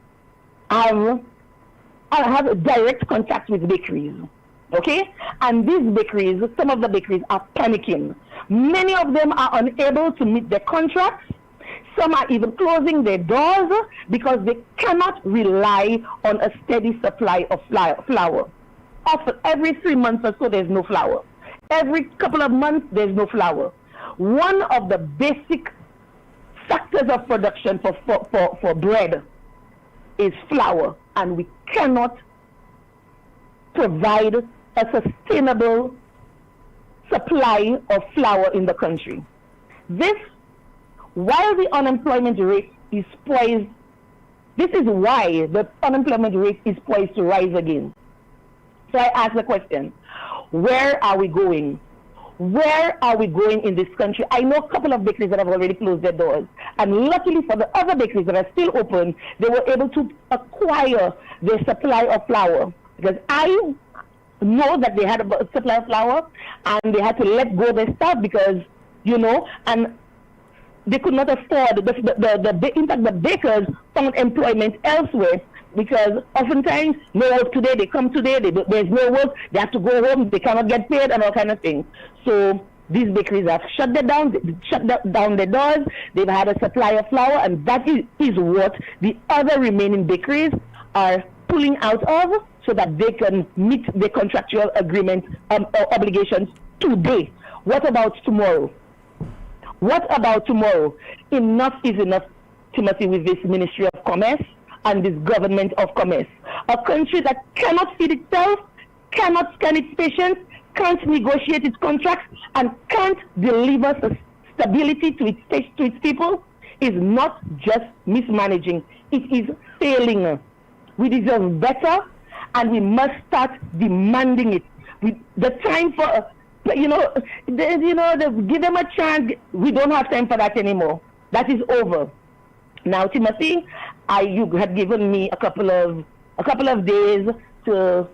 have a direct contact with bakeries. Okay? And these bakeries, some of the bakeries are panicking. Many of them are unable to meet their contracts. Some are even closing their doors because they cannot rely on a steady supply of flour. Often, every 3 months or so, there's no flour. Every couple of months, there's no flour. One of the basic factors of production for bread is flour, and we cannot provide a sustainable supply of flour in the country. This, while the unemployment rate is poised, this is why the unemployment rate is poised to rise again. So I ask the question, where are we going? Where are we going in this country? I know a couple of bakeries that have already closed their doors. And luckily for the other bakeries that are still open, they were able to acquire their supply of flour. Because I know that they had a supply of flour and they had to let go of their stuff because, and they could not afford in fact the bakers found employment elsewhere, because oftentimes no work today, they come today, there's no work, they have to go home, they cannot get paid and all kind of things. So these bakeries have shut down their doors. They've had a supply of flour, and that is what the other remaining bakeries are pulling out of, so that they can meet the contractual agreement obligations today. What about tomorrow? What about tomorrow? Enough is enough, Timothy, with this Ministry of Commerce and this Government of Commerce. A country that cannot feed itself, cannot scan its patients, can't negotiate its contracts, and can't deliver stability to its people is not just mismanaging, it is failing. We deserve better, and we must start demanding it. The time for, give them a chance. We don't have time for that anymore. That is over. Now, Timothy, you had given me a couple of days to,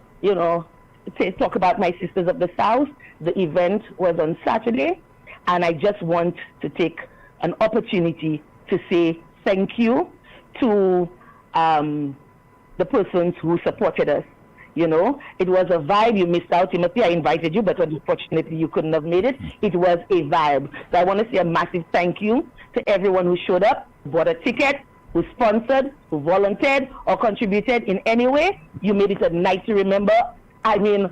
talk about my Sisters of the South. The event was on Saturday, and I just want to take an opportunity to say thank you to the persons who supported us. It was a vibe. You missed out, Timothy. I invited you, but unfortunately you couldn't have made it. It was a vibe. So I want to say a massive thank you to everyone who showed up, bought a ticket, who sponsored, who volunteered, or contributed in any way. You made it a night to remember. I mean,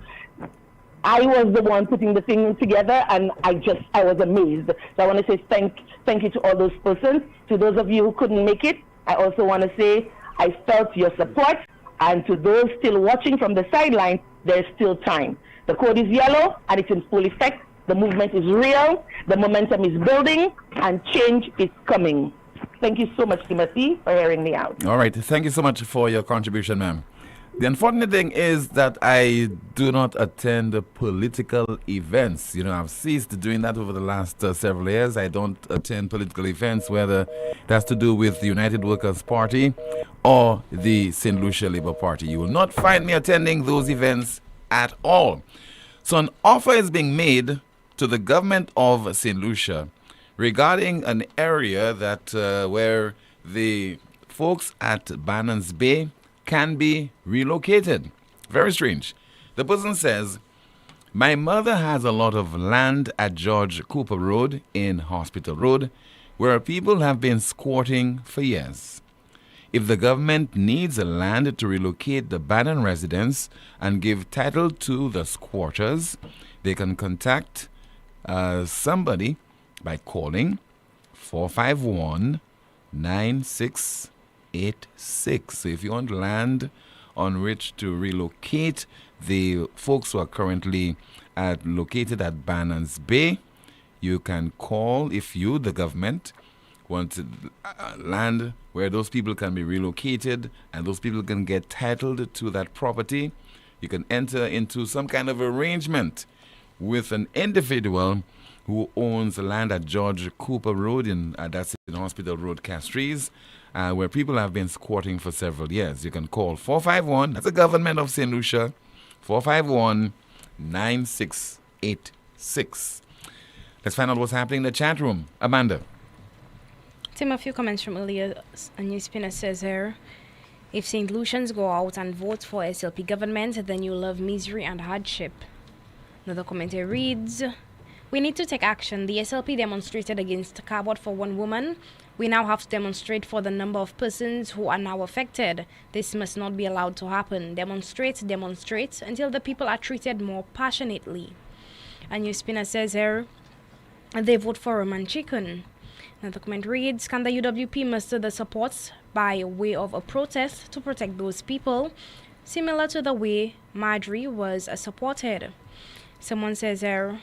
I was the one putting the thing together, and I was amazed. So I want to say thank you to all those persons. To those of you who couldn't make it, I also want to say I felt your support. And to those still watching from the sideline, there's still time. The code is yellow, and it's in full effect. The movement is real, the momentum is building, and change is coming. Thank you so much, Timothy, for hearing me out. All right. Thank you so much for your contribution, ma'am. The unfortunate thing is that I do not attend political events. I've ceased doing that over the last several years. I don't attend political events, whether it has to do with the United Workers' Party or the St. Lucia Labour Party. You will not find me attending those events at all. So an offer is being made to the government of St. Lucia regarding an area that where the folks at Bannans Bay can be relocated. Very strange. The person says, my mother has a lot of land at George Cooper Road in Hospital Road where people have been squatting for years. If the government needs a land to relocate the Bannan residents and give title to the squatters, they can contact somebody by calling 451-9686. So if you want land on which to relocate the folks who are currently located at Bannans Bay, you can call. If you, the government, want land where those people can be relocated and those people can get titled to that property, you can enter into some kind of arrangement with an individual who owns land at George Cooper Road, that's in Hospital Road, Castries, where people have been squatting for several years. You can call 451, that's the government of St. Lucia, 451-9686. Let's find out what's happening in the chat room. Amanda. Tim, a few comments from earlier. A NewsSpin says here, if St. Lucians go out and vote for SLP government, then you love misery and hardship. Another comment here reads, we need to take action. The SLP demonstrated against cardboard for one woman. We now have to demonstrate for the number of persons who are now affected. This must not be allowed to happen. Demonstrate until the people are treated more passionately. A NewsSpinner says here, they vote for Roman chicken. Another comment reads, can the UWP muster the supports by way of a protest to protect those people, similar to the way Marjorie was supported? Someone says here,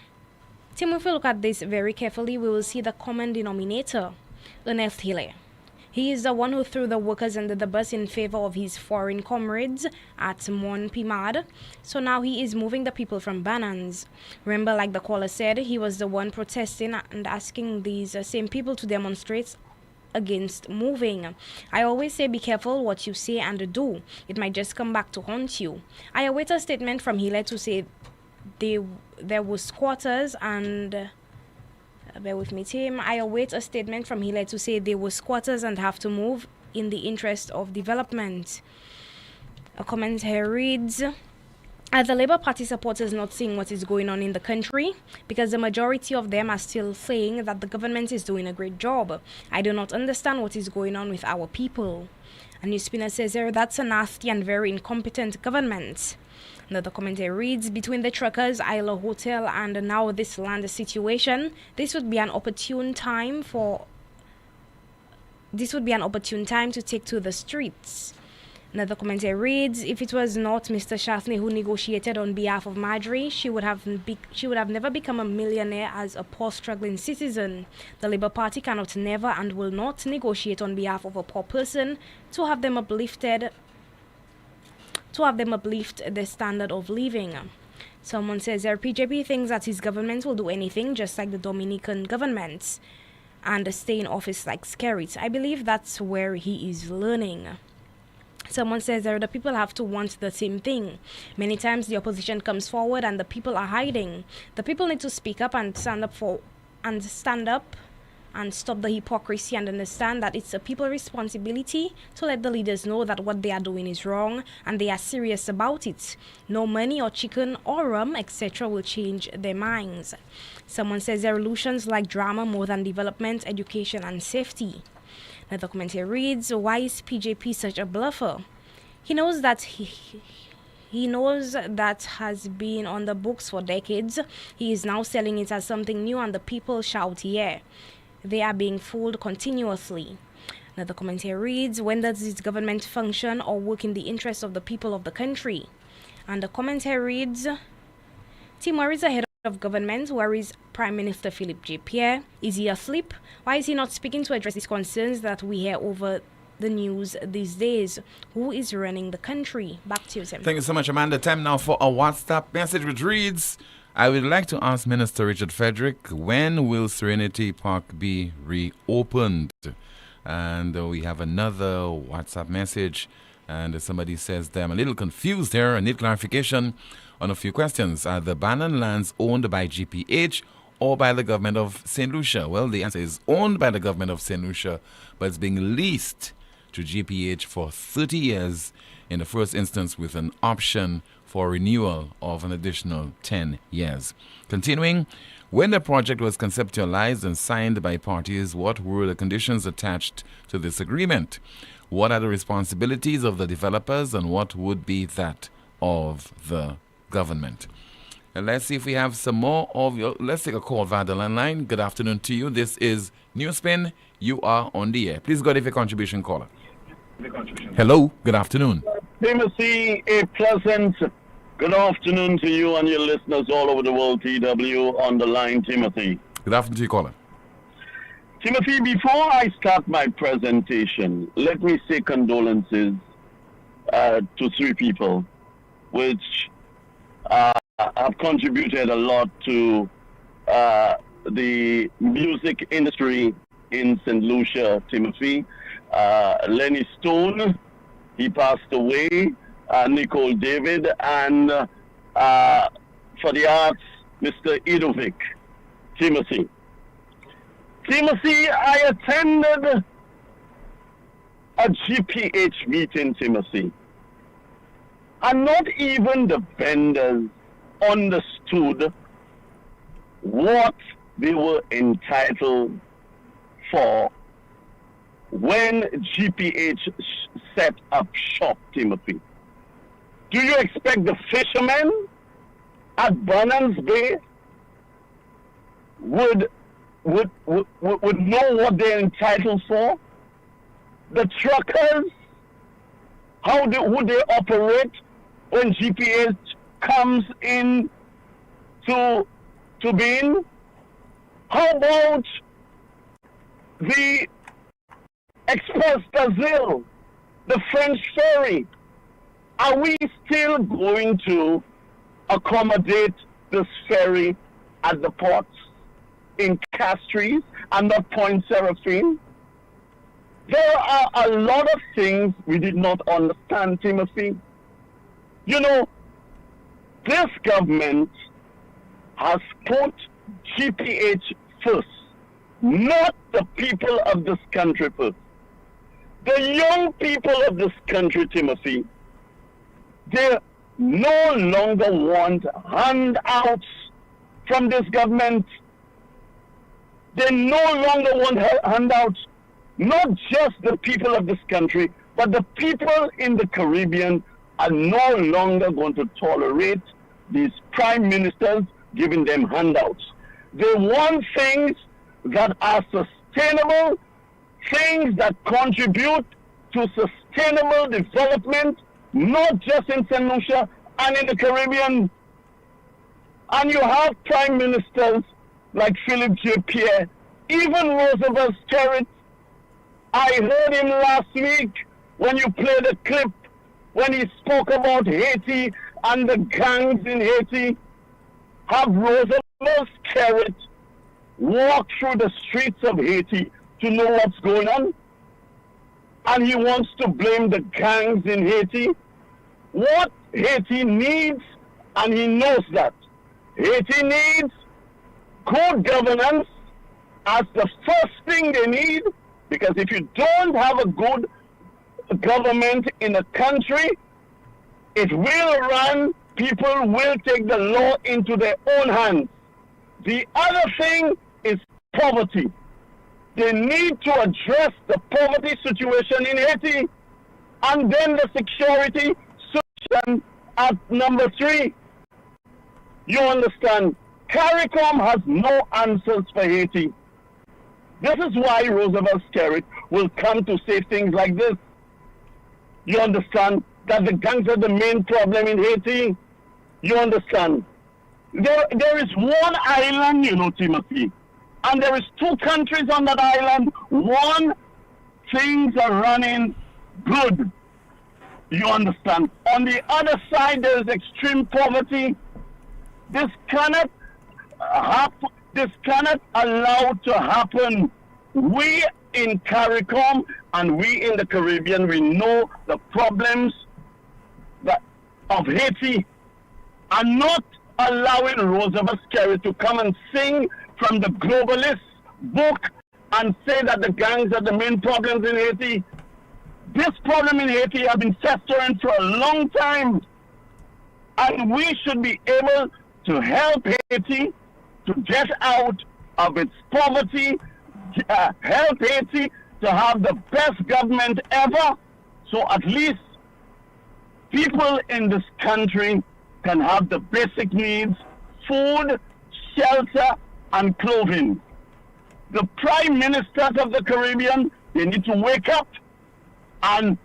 Tim, if we look at this very carefully, we will see the common denominator, Ernest Hille. He is the one who threw the workers under the bus in favor of his foreign comrades at Mon Pimad. So now he is moving the people from Bannans. Remember, like the caller said, he was the one protesting and asking these same people to demonstrate against moving. I always say be careful what you say and do. It might just come back to haunt you. I await a statement from Hille to say there were squatters and Bear with me, team. I await a statement from Hile to say they were squatters and have to move in the interest of development. A comment here reads, are the Labour Party supporters not seeing what is going on in the country? Because the majority of them are still saying that the government is doing a great job. I do not understand what is going on with our people. A NewsSpinner says there, that's a nasty and very incompetent government. Another commentary reads, between the truckers, Isla Hotel, and now this land situation, this would be an opportune time to take to the streets. Another commentary reads, if it was not Mr. Shaftney who negotiated on behalf of Marjorie, she would have never become a millionaire as a poor struggling citizen. The Labour Party cannot never and will not negotiate on behalf of a poor person to have them uplift their standard of living. Someone says their PJP thinks that his government will do anything just like the Dominican government and stay in office like Skerrit. I believe that's where he is learning. Someone says that the people have to want the same thing. Many times the opposition comes forward and the people are hiding. The people need to speak up and stand up and stop the hypocrisy and understand that it's a people responsibility to let the leaders know that what they are doing is wrong and they are serious about it. No money or chicken or rum, etc. will change their minds. Someone says their solutions like drama more than development, education and safety. Another commentary reads, why is PJP such a bluffer? He knows that has been on the books for decades. He is now selling it as something new and the people shout, yeah. They are being fooled continuously. Another commentary reads, when does this government function or work in the interest of the people of the country? And the commentary reads, Tim, where is the head of government? Where is Prime Minister Philippe J. Pierre? Is he asleep? Why is he not speaking to address these concerns that we hear over the news these days? Who is running the country? Back to you, Tim. Thank you so much, Amanda. Time now for a WhatsApp message which reads, I would like to ask Minister Richard Frederick, when will Serenity Park be reopened? And we have another WhatsApp message, and somebody says that I'm a little confused here. I need clarification on a few questions. Are the Bannon lands owned by GPH or by the government of St. Lucia? Well, the answer is owned by the government of St. Lucia, but it's being leased to GPH for 30 years in the first instance with an option for renewal of an additional 10 years. Continuing, when the project was conceptualized and signed by parties, what were the conditions attached to this agreement? What are the responsibilities of the developers and what would be that of the government? And let's see if we have some more of your... Let's take a call via the landline. Good afternoon to you. This is NewsSpin. You are on the air. Please go ahead with your contribution, caller. Hello. Good afternoon. Timothy, a pleasant good afternoon to you and your listeners all over the world, TW, on the line, Timothy. Good afternoon to you, caller. Timothy, before I start my presentation, let me say condolences to three people which have contributed a lot to the music industry in St. Lucia, Timothy. Lenny Stone, he passed away. Nicole David, and for the arts, Mr. Idovic, Timothy. Timothy, I attended a GPH meeting, Timothy, and not even the vendors understood what they were entitled for when GPH set up shop, Timothy. Do you expect the fishermen at Bannon's Bay would know what they're entitled for? The truckers, would they operate when GPS comes in to being? How about the Express Brazil, the French ferry? Are we still going to accommodate this ferry at the ports in Castries and not Point Seraphine? There are a lot of things we did not understand, Timothy. You know, this government has put GPH first not the people of this country first. The young people of this country, Timothy, they no longer want handouts from this government. They no longer want handouts. Not just the people of this country, but the people in the Caribbean are no longer going to tolerate these prime ministers giving them handouts. They want things that are sustainable, things that contribute to sustainable development, not just in St. Lucia and in the Caribbean. And you have prime ministers like Philip J. Pierre, even Roosevelt Skerrit. I heard him last week when you played a clip when he spoke about Haiti and the gangs in Haiti. Have Roosevelt Skerrit walk through the streets of Haiti to know what's going on? And he wants to blame the gangs in Haiti. What Haiti needs, and he knows that, Haiti needs good governance as the first thing they need, because if you don't have a good government in a country, it will run, people will take the law into their own hands. The other thing is poverty. They need to address the poverty situation in Haiti, and then the security situation at number 3. You understand? CARICOM has no answers for Haiti. This is why Roosevelt Skerrit will come to say things like this. You understand that the gangs are the main problem in Haiti? You understand? There is one island, you know, Timothy, and there is 2 countries on that island. One, things are running good. You understand? On the other side, there is extreme poverty. This cannot happen. This cannot allow to happen. We in CARICOM and we in the Caribbean, we know the problems of Haiti, and not allowing Roosevelt Skerrit to come and sing from the globalist book and say that the gangs are the main problems in Haiti. This problem in Haiti has been festering for a long time, and we should be able to help Haiti to get out of its poverty, help Haiti to have the best government ever, so at least people in this country can have the basic needs: food, shelter, and clothing. The prime ministers of the Caribbean, they need to wake up and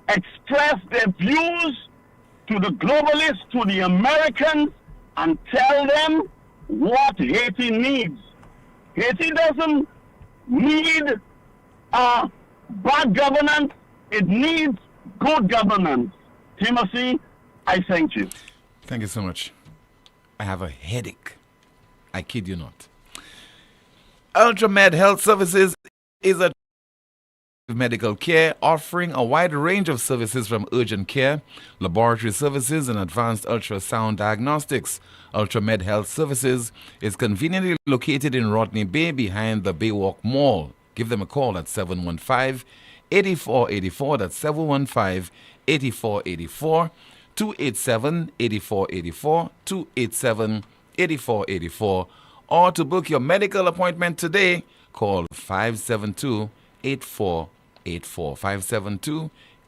express their views to the globalists, to the Americans, and tell them what Haiti needs. Haiti doesn't need bad governance, it needs good governance. Timothy, I thank you. Thank you so much. I have a headache. I kid you not. UltraMed Health Services is a medical care offering a wide range of services from urgent care, laboratory services, and advanced ultrasound diagnostics. UltraMed Health Services is conveniently located in Rodney Bay behind the Baywalk Mall. Give them a call at 715-8484. That's 715-8484. 287-8484, 287-8484. Or to book your medical appointment today, call 572-8484,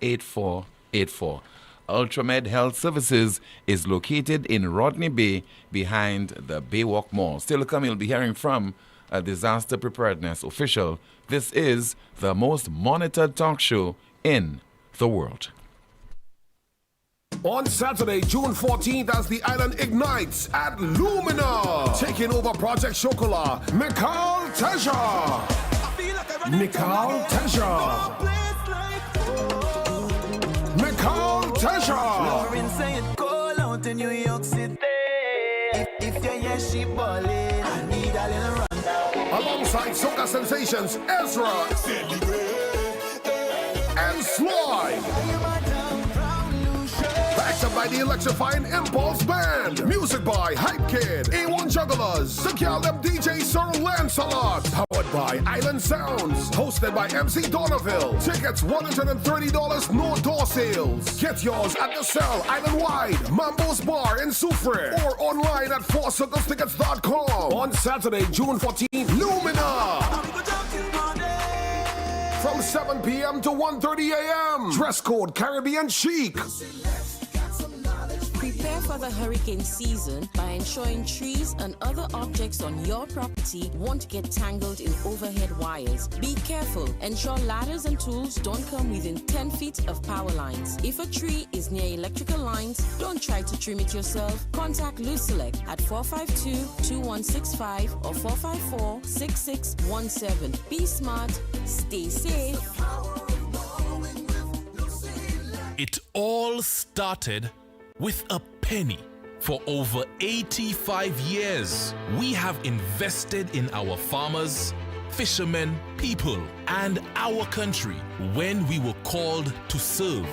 572-8484. UltraMed Health Services is located in Rodney Bay behind the Baywalk Mall. Still to come, you'll be hearing from a disaster preparedness official. This is the most monitored talk show in the world. On Saturday, June 14th, as the island ignites at Lumina, taking over Project Chocolat, Mikal Teja. Mikal Teja. Mikal Teja. Lauren saying, call out to New York City. If you hear she ballin', I need a little rundown. Alongside soca sensations Ezra and Slide. Back to by the electrifying Impulse Band. Music by Hype Kid, A1 Jugglers, the Caldem DJ Sir Lancelot. Powered by Island Sounds. Hosted by MC Donneville. Tickets $130, no door sales. Get yours at the Cell Island-wide, Mambo's Bar in Sufra, or online at 4circlestickets.com. On Saturday, June 14th, Lumina. From 7 p.m. to 1:30 a.m. Dress code Caribbean chic. Prepare for the hurricane season by ensuring trees and other objects on your property won't get tangled in overhead wires. Be careful. Ensure ladders and tools don't come within 10 feet of power lines. If a tree is near electrical lines, don't try to trim it yourself. Contact Lucelec at 452-2165 or 454-6617. Be smart. Stay safe. It all started with a penny. For over 85 years, we have invested in our farmers, fishermen, people, and our country. When we were called to serve,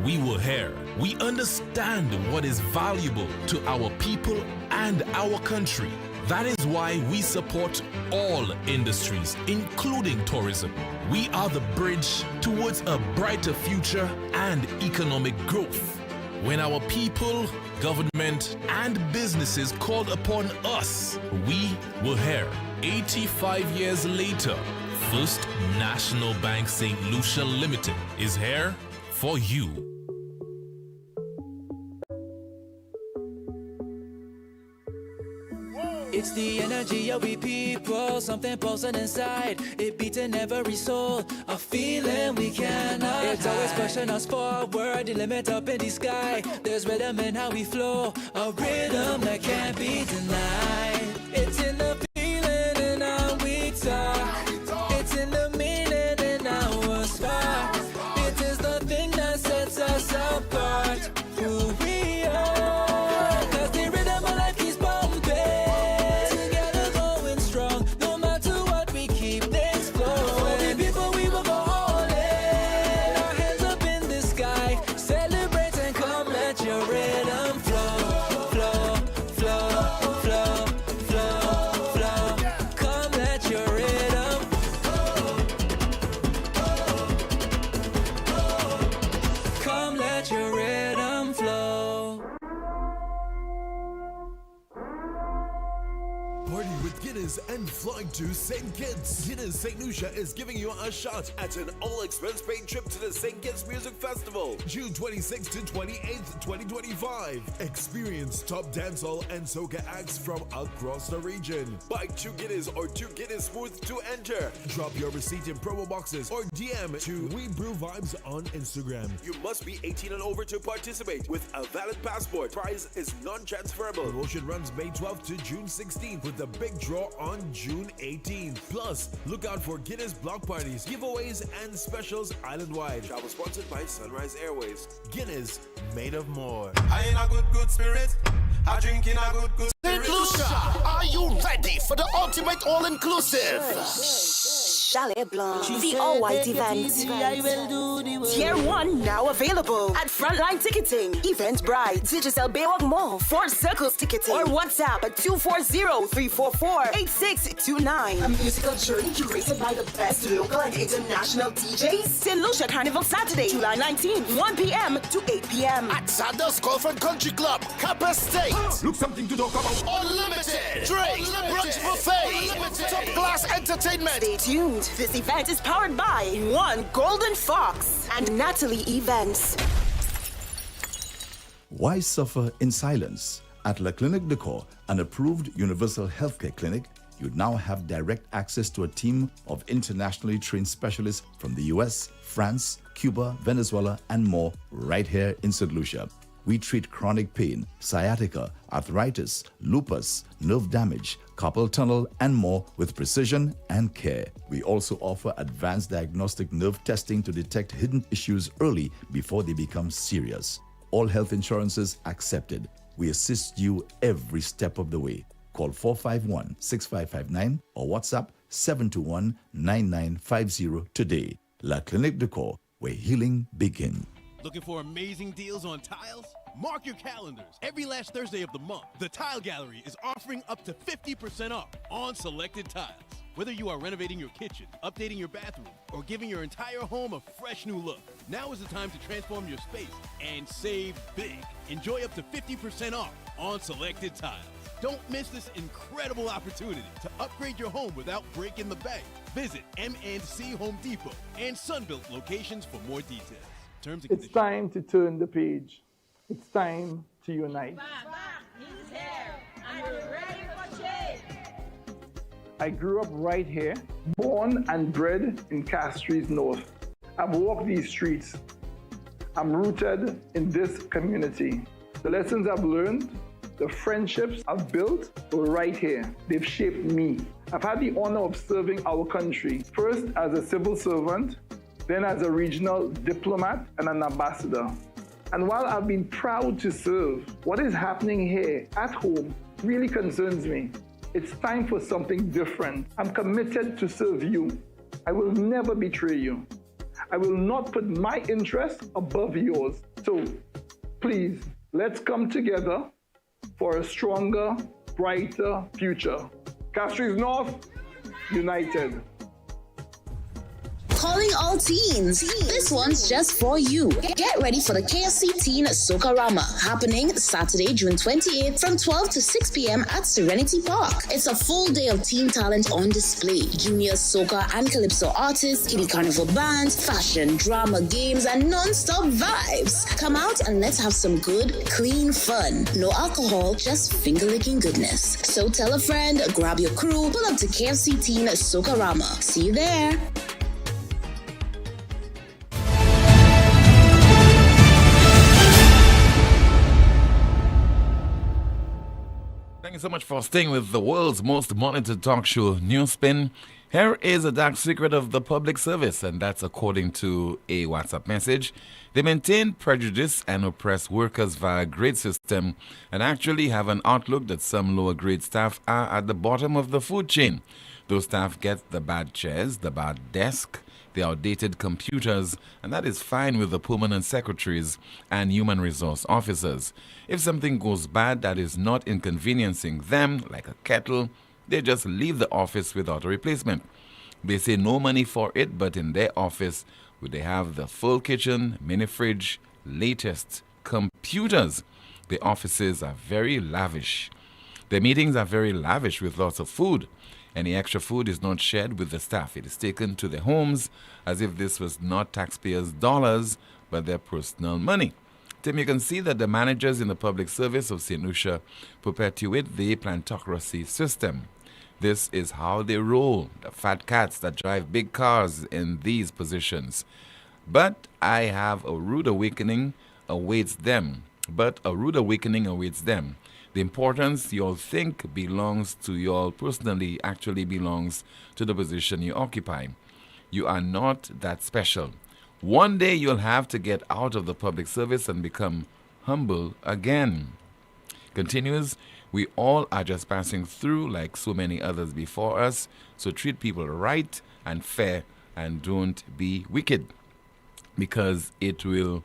we were here. We understand what is valuable to our people and our country. That is why we support all industries, including tourism. We are the bridge towards a brighter future and economic growth. When our people, government, and businesses called upon us, we were here. 85 years later, First National Bank St. Lucia Limited is here for you. It's the energy of we people, something pulsing inside. It beating every soul, a feeling we cannot hide. It's always pushing us forward, the limit up in the sky. There's rhythm in how we flow, a rhythm that can't be denied. It's in the feeling in how we talk. It's in the meaning in our spark. It is the thing that sets us apart. Who we are, 'cause the rhythm of life keeps bumping. And flying to St. Kitts. Guinness St. Lucia is giving you a shot at an all-expense-paid trip to the St. Kitts Music Festival, June 26th to 28th, 2025. Experience top dancehall and soca acts from across the region. Buy 2 Guinness or 2 Guinness Smooth to enter. Drop your receipt in promo boxes or DM to We Brew Vibes on Instagram. You must be 18 and over to participate with a valid passport. Prize is non-transferable. Promotion runs May 12th to June 16th with the big draw on June 18th. Plus, look out for Guinness block parties, giveaways, and specials island-wide. Travel sponsored by Sunrise Airways. Guinness, made of more. I in a good spirit. I drink in a good spirit. St. Lucia, are you ready for the ultimate all-inclusive? Chalet Blanc, the all-white event. Tier 1 now available at Frontline Ticketing, Eventbrite, Digicel Baywalk Mall, 4 Circles Ticketing, or WhatsApp at 240-344-8629. A musical journey curated by the best local and international DJs. St. Lucia Carnival Saturday, July 19th, 1 p.m. to 8 p.m. At Sanders Golf and Country Club, Kappa State. Look something to talk about. Unlimited drink, brunch buffet, top-class entertainment. Stay tuned. This event is powered by One Golden Fox and Natalie Events. Why suffer in silence? At La Clinique de Corps, an approved universal healthcare clinic, you now have direct access to a team of internationally trained specialists from the US, France, Cuba, Venezuela, and more right here in St. Lucia. We treat chronic pain, sciatica, arthritis, lupus, nerve damage, carpal tunnel, and more with precision and care. We also offer advanced diagnostic nerve testing to detect hidden issues early before they become serious. All health insurances accepted. We assist you every step of the way. Call 451-6559 or WhatsApp 721-9950 today. La Clinique de Corps, where healing begins. Looking for amazing deals on tiles? Mark your calendars. Every last Thursday of the month, the Tile Gallery is offering up to 50% off on selected tiles. Whether you are renovating your kitchen, updating your bathroom, or giving your entire home a fresh new look, now is the time to transform your space and save big. Enjoy up to 50% off on selected tiles. Don't miss this incredible opportunity to upgrade your home without breaking the bank. Visit M&C Home Depot and Sunbelt locations for more details. Terms and It's time to turn the page. It's time to unite. He's here, and we're ready for change. I grew up right here, born and bred in Castries North. I've walked these streets. I'm rooted in this community. The lessons I've learned, the friendships I've built were right here. They've shaped me. I've had the honor of serving our country, first as a civil servant, then as a regional diplomat and an ambassador. And while I've been proud to serve, what is happening here at home really concerns me. It's time for something different. I'm committed to serve you. I will never betray you. I will not put my interests above yours. So please, let's come together for a stronger, brighter future. Castries North, united. Calling all teens. This one's just for you. Get ready for the KFC Teen Socarama happening Saturday, June 28th from 12 to 6 p.m. at Serenity Park. It's a full day of teen talent on display. Junior soca and calypso artists, kiddie carnival bands, fashion, drama, games, and non-stop vibes. Come out and let's have some good, clean fun. No alcohol, just finger-licking goodness. So tell a friend, grab your crew, pull up to KFC Teen Socarama. See you there. Thank you so much for staying with the world's most monitored talk show, NewsSpin. Here is a dark secret of the public service, and that's according to a WhatsApp message. They maintain prejudice and oppress workers via grade system and actually have an outlook that some lower grade staff are at the bottom of the food chain. Those staff get the bad chairs, the bad desk, the outdated computers, and that is fine with the permanent secretaries and human resource officers. If something goes bad that is not inconveniencing them, like a kettle, they just leave the office without a replacement. They say no money for it, but in their office, would they have the full kitchen, mini fridge, latest computers? The offices are very lavish. The meetings are very lavish with lots of food. Any extra food is not shared with the staff. It is taken to their homes as if this was not taxpayers' dollars, but their personal money. Tim, you can see that the managers in the public service of St. Lucia perpetuate the plantocracy system. This is how they roll, the fat cats that drive big cars in these positions. But I have a rude awakening awaits them. The importance you all think belongs to you all personally actually belongs to the position you occupy. You are not that special. One day you'll have to get out of the public service and become humble again. Continues, we all are just passing through like so many others before us, so treat people right and fair and don't be wicked, because it will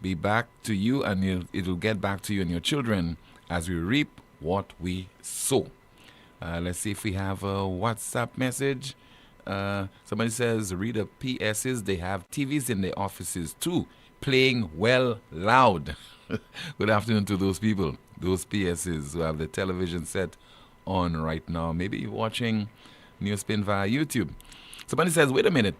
be back to you and it'll get back to you and your children as we reap what we sow. Let's see if we have a WhatsApp message. Somebody says, read the PSs. They have TVs in their offices too, playing well loud. Good afternoon to those people, those PSs who have the television set on right now. Maybe watching NewsSpin via YouTube. Somebody says, wait a minute.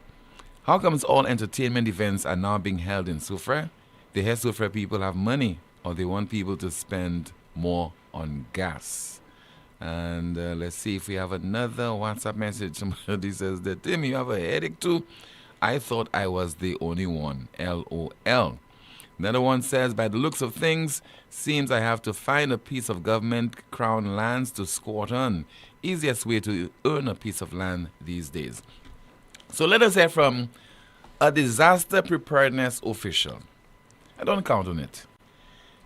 How comes all entertainment events are now being held in Sufra? The hair Sufra people have money, or they want people to spend more on gas. And let's see if we have another WhatsApp message. Somebody says that, Tim, you have a headache too? I thought I was the only one. LOL. Another one says, by the looks of things, seems I have to find a piece of government crown lands to squat on. Easiest way to earn a piece of land these days. So let us hear from a disaster preparedness official. I don't count on it.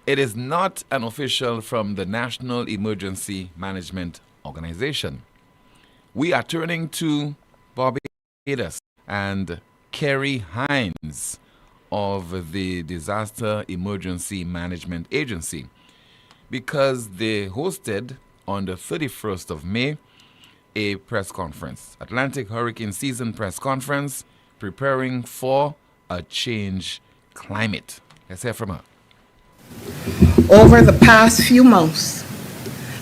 It is not an official from the National Emergency Management Organization. We are turning to Barbados and Kerry Hines of the Disaster Emergency Management Agency, because they hosted on the 31st of May a press conference, Atlantic Hurricane Season press conference, preparing for a change climate. Let's hear from her. Over the past few months,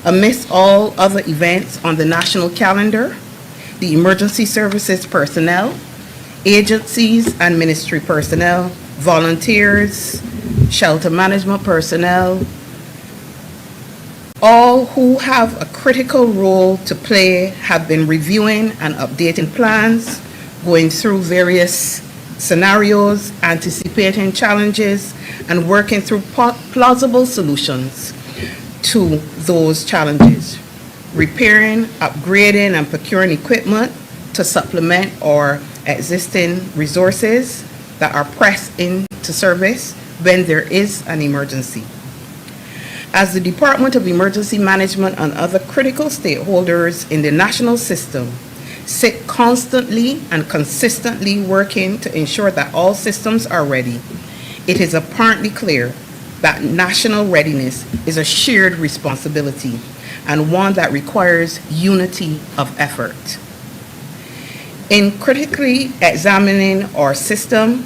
amidst all other events on the national calendar, the emergency services personnel, agencies and ministry personnel, volunteers, shelter management personnel, all who have a critical role to play have been reviewing and updating plans, going through various scenarios, anticipating challenges, and working through plausible solutions to those challenges. Repairing, upgrading, and procuring equipment to supplement our existing resources that are pressed into service when there is an emergency. As the Department of Emergency Management and other critical stakeholders in the national system sit constantly and consistently working to ensure that all systems are ready, it is apparently clear that national readiness is a shared responsibility and one that requires unity of effort. In critically examining our system,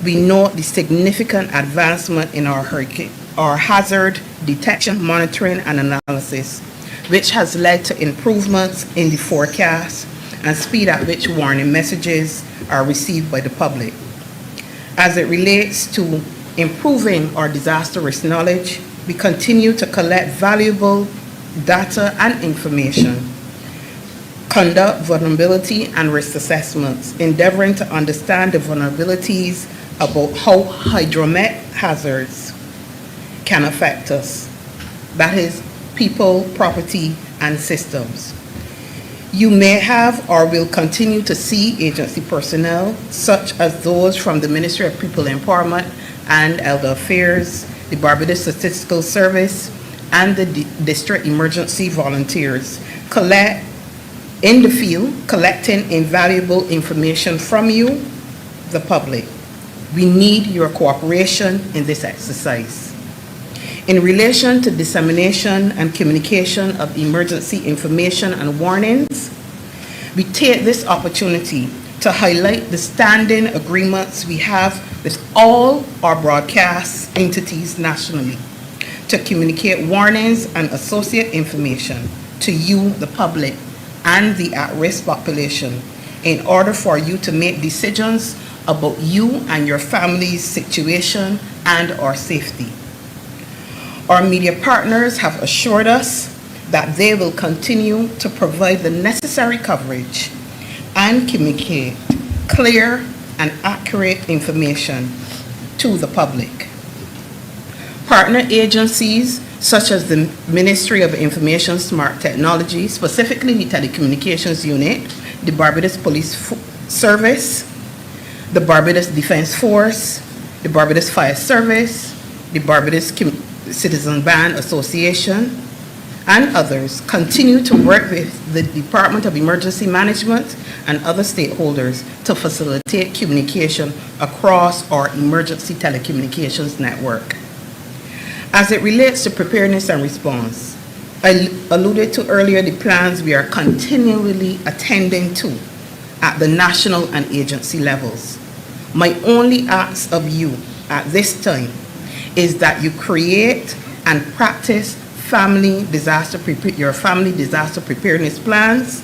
we note the significant advancement in our hazard detection, monitoring, and analysis, which has led to improvements in the forecast and speed at which warning messages are received by the public. As it relates to improving our disaster risk knowledge, we continue to collect valuable data and information, conduct vulnerability and risk assessments, endeavoring to understand the vulnerabilities about how hydromet hazards can affect us. That is, people, property, and systems. You may have or will continue to see agency personnel, such as those from the Ministry of People Empowerment and Elder Affairs, the Barbados Statistical Service, and the District Emergency Volunteers, collect in the field, collecting invaluable information from you, the public. We need your cooperation in this exercise. In relation to dissemination and communication of emergency information and warnings, we take this opportunity to highlight the standing agreements we have with all our broadcast entities nationally to communicate warnings and associate information to you, the public, and the at-risk population in order for you to make decisions about you and your family's situation and our safety. Our media partners have assured us that they will continue to provide the necessary coverage and communicate clear and accurate information to the public. Partner agencies such as the Ministry of Information Smart Technology, specifically the Telecommunications Unit, the Barbados Police Service, the Barbados Defense Force, the Barbados Fire Service, the Barbados Citizen Band Association, and others continue to work with the Department of Emergency Management and other stakeholders to facilitate communication across our emergency telecommunications network. As it relates to preparedness and response, I alluded to earlier the plans we are continually attending to at the national and agency levels. My only ask of you at this time is that you create and practice your family disaster preparedness plans,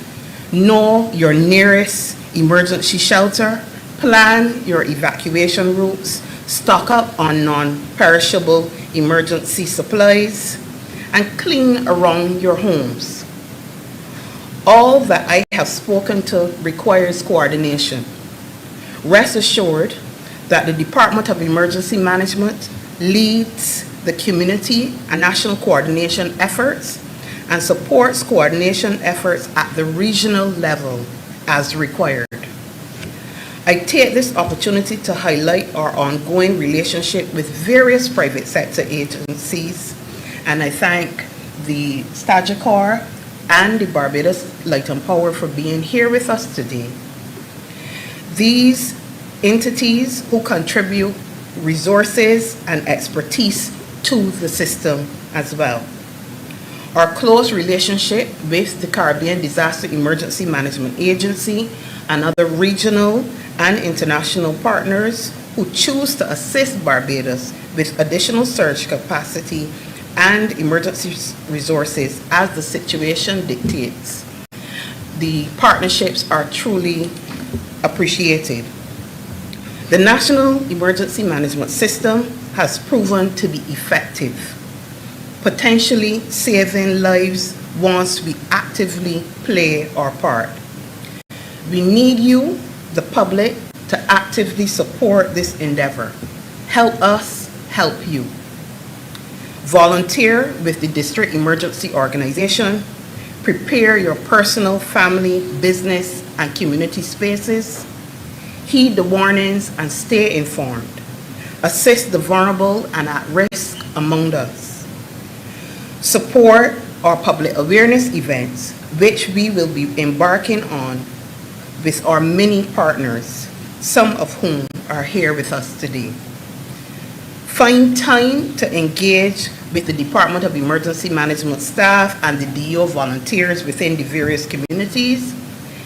know your nearest emergency shelter, plan your evacuation routes, stock up on non-perishable emergency supplies, and clean around your homes. All that I have spoken to requires coordination. Rest assured that the Department of Emergency Management leads the community and national coordination efforts and supports coordination efforts at the regional level as required. I take this opportunity to highlight our ongoing relationship with various private sector agencies, and I thank the Stagicor and the Barbados Light and Power for being here with us today. These entities who contribute resources and expertise to the system as well. Our close relationship with the Caribbean Disaster Emergency Management Agency and other regional and international partners who choose to assist Barbados with additional surge capacity and emergency resources as the situation dictates. The partnerships are truly appreciated. The National Emergency Management System has proven to be effective, potentially saving lives once we actively play our part. We need you, the public, to actively support this endeavor. Help us help you. Volunteer with the District Emergency Organization. Prepare your personal, family, business, and community spaces. Heed the warnings and stay informed. Assist the vulnerable and at risk among us. Support our public awareness events, which we will be embarking on with our many partners, some of whom are here with us today. Find time to engage with the Department of Emergency Management staff and the DEO volunteers within the various communities,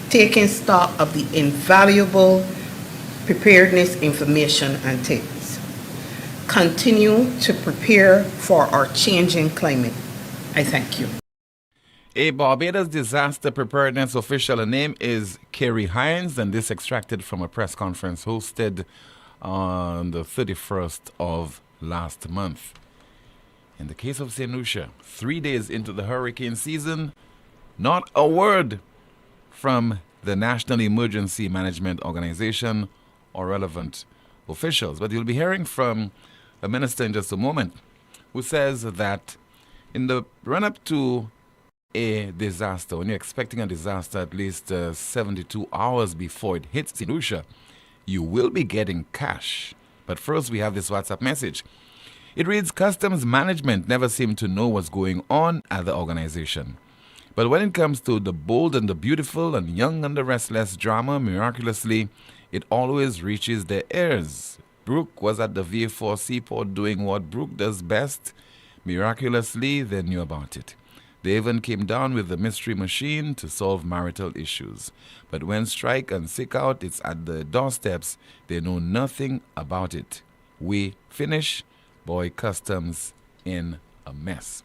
taking stock of the invaluable preparedness information and tips. Continue to prepare for our changing climate. I thank you. A Barbados disaster preparedness official, her name is Carrie Hines, and this extracted from a press conference hosted on the 31st of last month. In the case of St. Lucia, 3 days into the hurricane season, not a word from the National Emergency Management Organization or relevant officials. But you'll be hearing from a minister in just a moment who says that in the run-up to a disaster, when you're expecting a disaster at least 72 hours before it hits St. Lucia, you will be getting cash. But first, we have this WhatsApp message. It reads, Customs management never seem to know what's going on at the organization. But when it comes to the bold and the beautiful and young and the restless drama, miraculously, it always reaches their ears. Brooke was at the VA4 seaport doing what Brooke does best. Miraculously, they knew about it. They even came down with the mystery machine to solve marital issues. But when strike and sick out, it's at the doorsteps. They know nothing about it. We finish. Boy, Customs in a mess.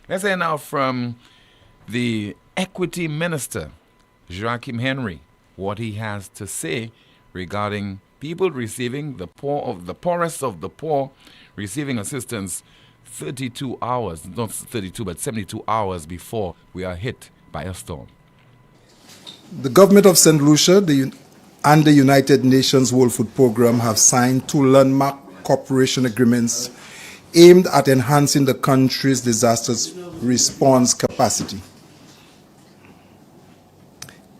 Let's hear now from the Equity Minister, Joachim Henry, what he has to say regarding people receiving, the poorest of the poor, receiving assistance 32 hours, not 32, but 72 hours before we are hit by a storm. The government of St. Lucia and the United Nations World Food Programme have signed 2 landmark cooperation agreements aimed at enhancing the country's disaster response capacity.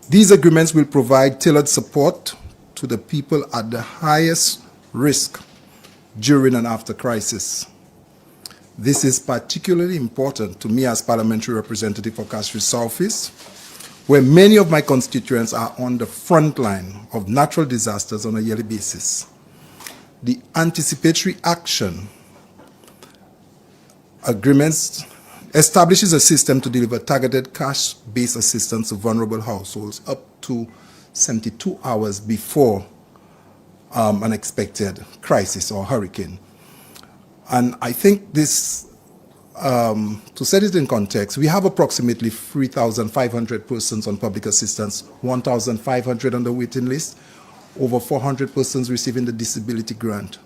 These agreements will provide tailored support to the people at the highest risk during and after crisis. This is particularly important to me as parliamentary representative for Castries Southeast, where many of my constituents are on the front line of natural disasters on a yearly basis. The anticipatory action agreements establishes a system to deliver targeted cash-based assistance to vulnerable households up to 72 hours before an expected crisis or hurricane. And I think this, to set it in context, we have approximately 3,500 persons on public assistance, 1,500 on the waiting list, over 400 persons receiving the disability grant.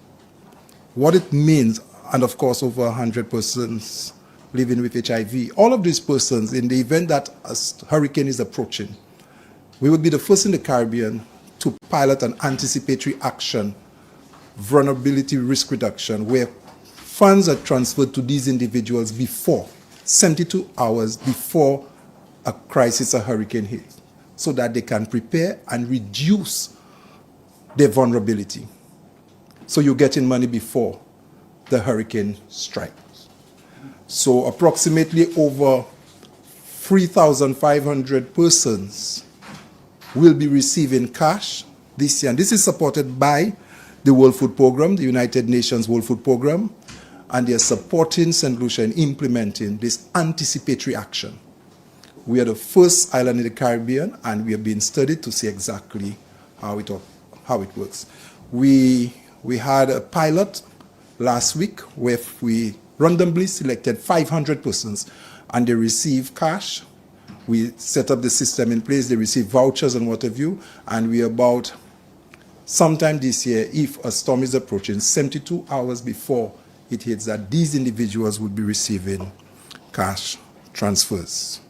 What it means, and of course over 100 persons living with HIV, all of these persons, in the event that a hurricane is approaching, we will be the first in the Caribbean to pilot an anticipatory action, vulnerability risk reduction, where funds are transferred to these individuals before, 72 hours before a crisis or hurricane hits, so that they can prepare and reduce their vulnerability. So you're getting money before the hurricane strikes. So approximately over 3,500 persons will be receiving cash this year. And this is supported by the World Food Program, the United Nations World Food Program, and they are supporting St. Lucia in implementing this anticipatory action. We are the first island in the Caribbean, and we are being studied to see exactly how it works. We had a pilot last week where we randomly selected 500 persons, and they received cash. We set up the system in place, they receive vouchers and what have you, and we are about sometime this year, if a storm is approaching, 72 hours before it hits, that these individuals would be receiving cash transfers.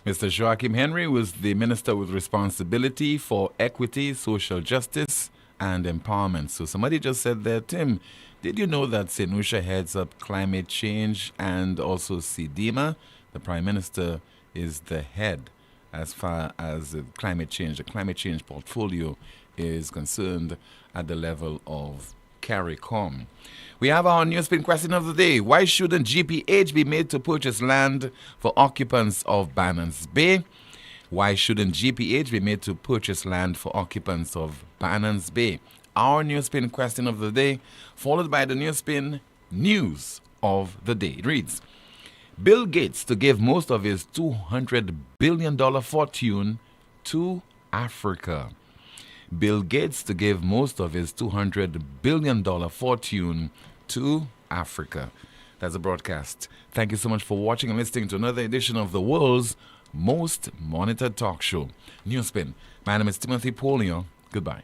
Mr. Joachim Henry was the minister with responsibility for equity, social justice, and empowerment. So somebody just said there, Tim, did you know that St. Lucia heads up climate change and also CDEMA? The Prime Minister is the head as far as the climate change portfolio is concerned at the level of CARICOM. We have our NewsSpin question of the day. Why shouldn't GPH be made to purchase land for occupants of Bannans Bay? Why shouldn't GPH be made to purchase land for occupants of Bannans Bay? Our NewsSpin question of the day, followed by the NewsSpin news of the day. It reads, Bill Gates to give most of his $200 billion fortune to Africa. Bill Gates to give most of his $200 billion fortune to Africa. That's a broadcast. Thank you so much for watching and listening to another edition of the world's most monitored talk show, NewsSpin. My name is Timothy Poleon. Goodbye.